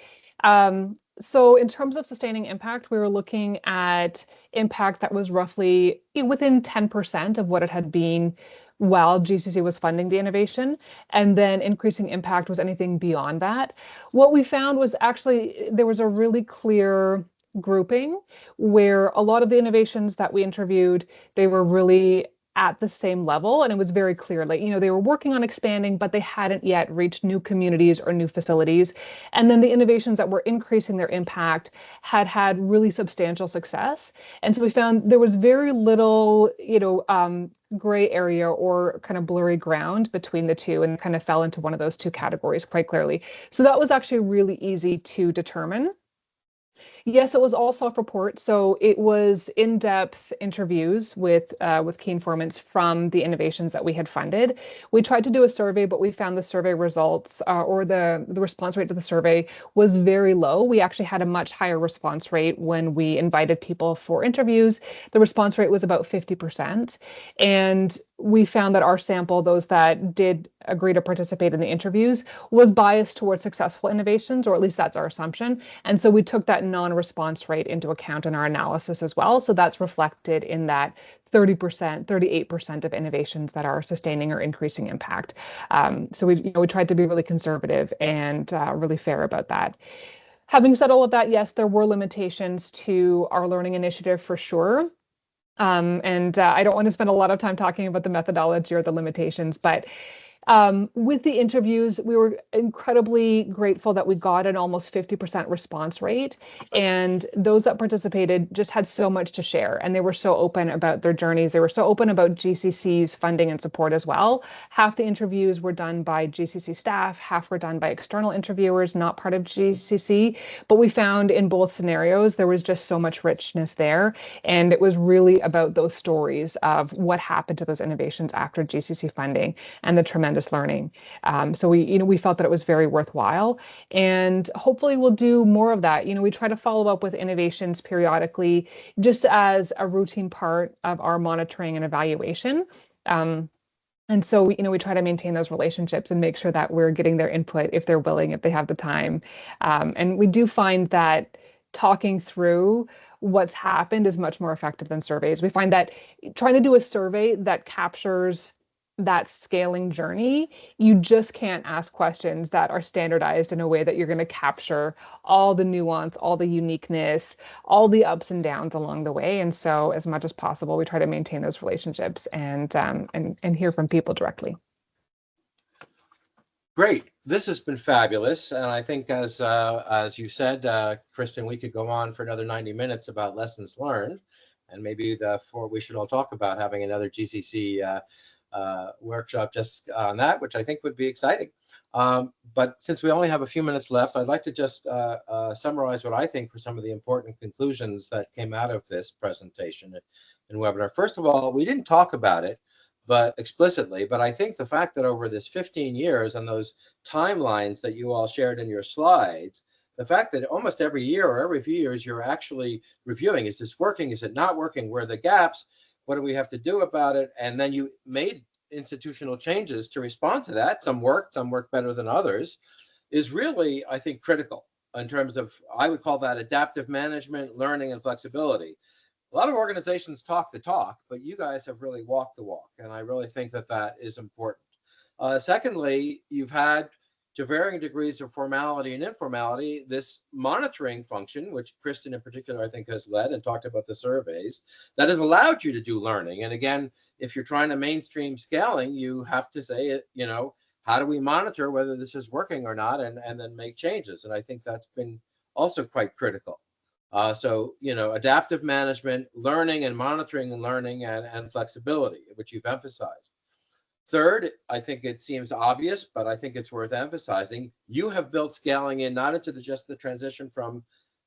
[SPEAKER 3] so in terms of sustaining impact, we were looking at impact that was roughly within 10% of what it had been while GCC was funding the innovation, and then increasing impact was anything beyond that. What we found was actually there was a really clear grouping where a lot of the innovations that we interviewed, they were really at the same level, and it was very clear, like, they were working on expanding, but they hadn't yet reached new communities or new facilities. And then the innovations that were increasing their impact had really substantial success. And so we found there was very little, gray area or kind of blurry ground between the two, and kind of fell into one of those two categories quite clearly. So that was actually really easy to determine. Yes, it was all self-report. So it was in-depth interviews with key informants from the innovations that we had funded. We tried to do a survey, but we found the survey results or the response rate to the survey was very low. We actually had a much higher response rate when we invited people for interviews. The response rate was about 50%. And we found that our sample, those that did agree to participate in the interviews, was biased towards successful innovations, or at least that's our assumption. And so we took that non-response rate into account in our analysis as well. So that's reflected in that 30%, 38% of innovations that are sustaining or increasing impact. So we tried to be really conservative and really fair about that. Having said all of that, yes, there were limitations to our learning initiative for sure. And I don't want to spend a lot of time talking about the methodology or the limitations, but with the interviews, we were incredibly grateful that we got an almost 50% response rate. And those that participated just had so much to share. And they were so open about their journeys. They were so open about GCC's funding and support as well. Half the interviews were done by GCC staff, half were done by external interviewers, not part of GCC. But we found in both scenarios, there was just so much richness there. And it was really about those stories of what happened to those innovations after GCC funding and the tremendous learning. So we felt that it was very worthwhile, and hopefully we'll do more of that. We try to follow up with innovations periodically, just as a routine part of our monitoring and evaluation. And so we try to maintain those relationships and make sure that we're getting their input if they're willing, if they have the time. And we do find that talking through what's happened is much more effective than surveys. We find that trying to do a survey that captures that scaling journey, you just can't ask questions that are standardized in a way that you're going to capture all the nuance, all the uniqueness, all the ups and downs along the way. And so as much as possible, we try to maintain those relationships and hear from people directly.
[SPEAKER 1] Great. This has been fabulous. And I think as you said, Kristen, we could go on for another 90 minutes about lessons learned. And maybe we should all talk about having another GCC workshop just on that, which I think would be exciting. But since we only have a few minutes left, I'd like to just summarize what I think were some of the important conclusions that came out of this presentation and webinar. First of all, we didn't talk about it explicitly, but I think the fact that over this 15 years and those timelines that you all shared in your slides, the fact that almost every year or every few years you're actually reviewing, is this working, is it not working, where are the gaps, what do we have to do about it, and then you made institutional changes to respond to that. Some work better than others, is really, I think, critical in terms of, I would call that adaptive management, learning, and flexibility. A lot of organizations talk the talk, but you guys have really walked the walk, and I really think that that is important. Secondly, you've had, to varying degrees of formality and informality, this monitoring function, which Kristen in particular, I think, has led and talked about the surveys, that has allowed you to do learning. And again, if you're trying to mainstream scaling, you have to say, how do we monitor whether this is working or not, and then make changes. And I think that's been also quite critical. So, adaptive management, learning and monitoring and learning, and flexibility, which you've emphasized. Third, I think it seems obvious, but I think it's worth emphasizing, you have built scaling in not into just the transition from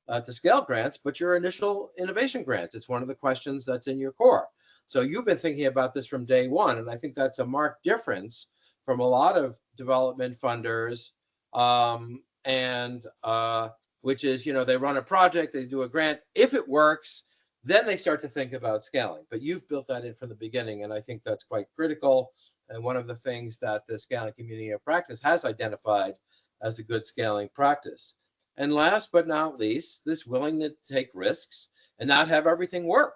[SPEAKER 1] to scale grants, but your initial innovation grants. It's one of the questions that's in your core. So you've been thinking about this from day one, and I think that's a marked difference from a lot of development funders, which is, they run a project, they do a grant. If it works, then they start to think about scaling. But you've built that in from the beginning, and I think that's quite critical. And one of the things that the scaling community of practice has identified as a good scaling practice. And last but not least, this willingness to take risks and not have everything work.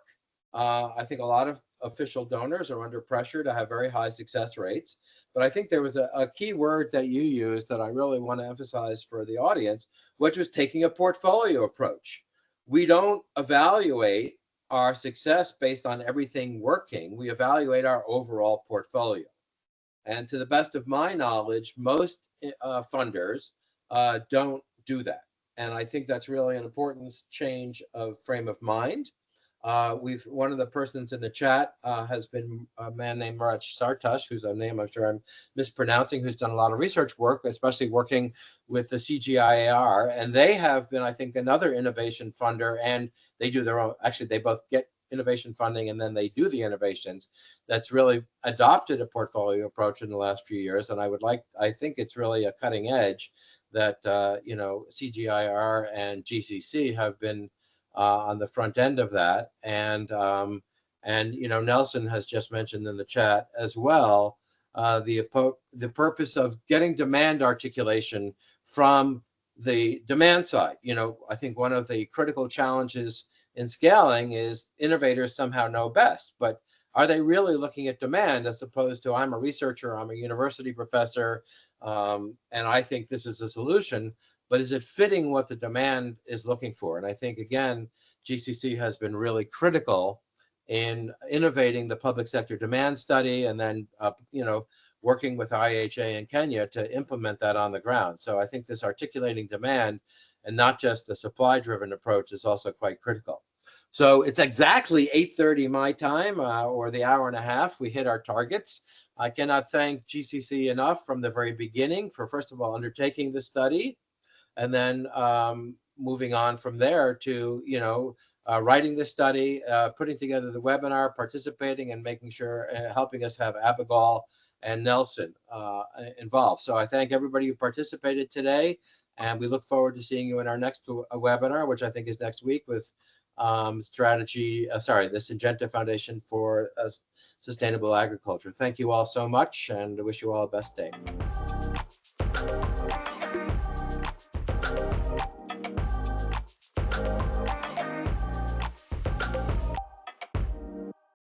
[SPEAKER 1] I think a lot of official donors are under pressure to have very high success rates. But I think there was a key word that you used that I really want to emphasize for the audience, which was taking a portfolio approach. We don't evaluate our success based on everything working. We evaluate our overall portfolio. And to the best of my knowledge, most funders don't do that. And I think that's really an important change of frame of mind. One of the persons in the chat has been a man named Murat Sartash, who's a name I'm sure I'm mispronouncing, who's done a lot of research work, especially working with the CGIAR. And they have been, I think, another innovation funder, and they do their own, actually, they both get innovation funding and then they do the innovations, that's really adopted a portfolio approach in the last few years. And I think it's really a cutting edge that, CGIAR and GCC have been on the front end of that. And Nelson has just mentioned in the chat as well, the purpose of getting demand articulation from the demand side. I think one of the critical challenges in scaling is innovators somehow know best, but are they really looking at demand as opposed to, I'm a researcher, I'm a university professor, and I think this is a solution, but is it fitting what the demand is looking for? And I think, again, GCC has been really critical in innovating the public sector demand study and then, working with IHA in Kenya to implement that on the ground. So I think this articulating demand and not just a supply-driven approach is also quite critical. So it's exactly 8:30 my time, or the hour and a half. We hit our targets. I cannot thank GCC enough from the very beginning for, first of all, undertaking the study, and then moving on from there to, writing the study, putting together the webinar, participating, and making sure, helping us have Abigail and Nelson involved. So I thank everybody who participated today, and we look forward to seeing you in our next webinar, which I think is next week with the Syngenta Foundation for Sustainable Agriculture. Thank you all so much, and I wish you all the best day.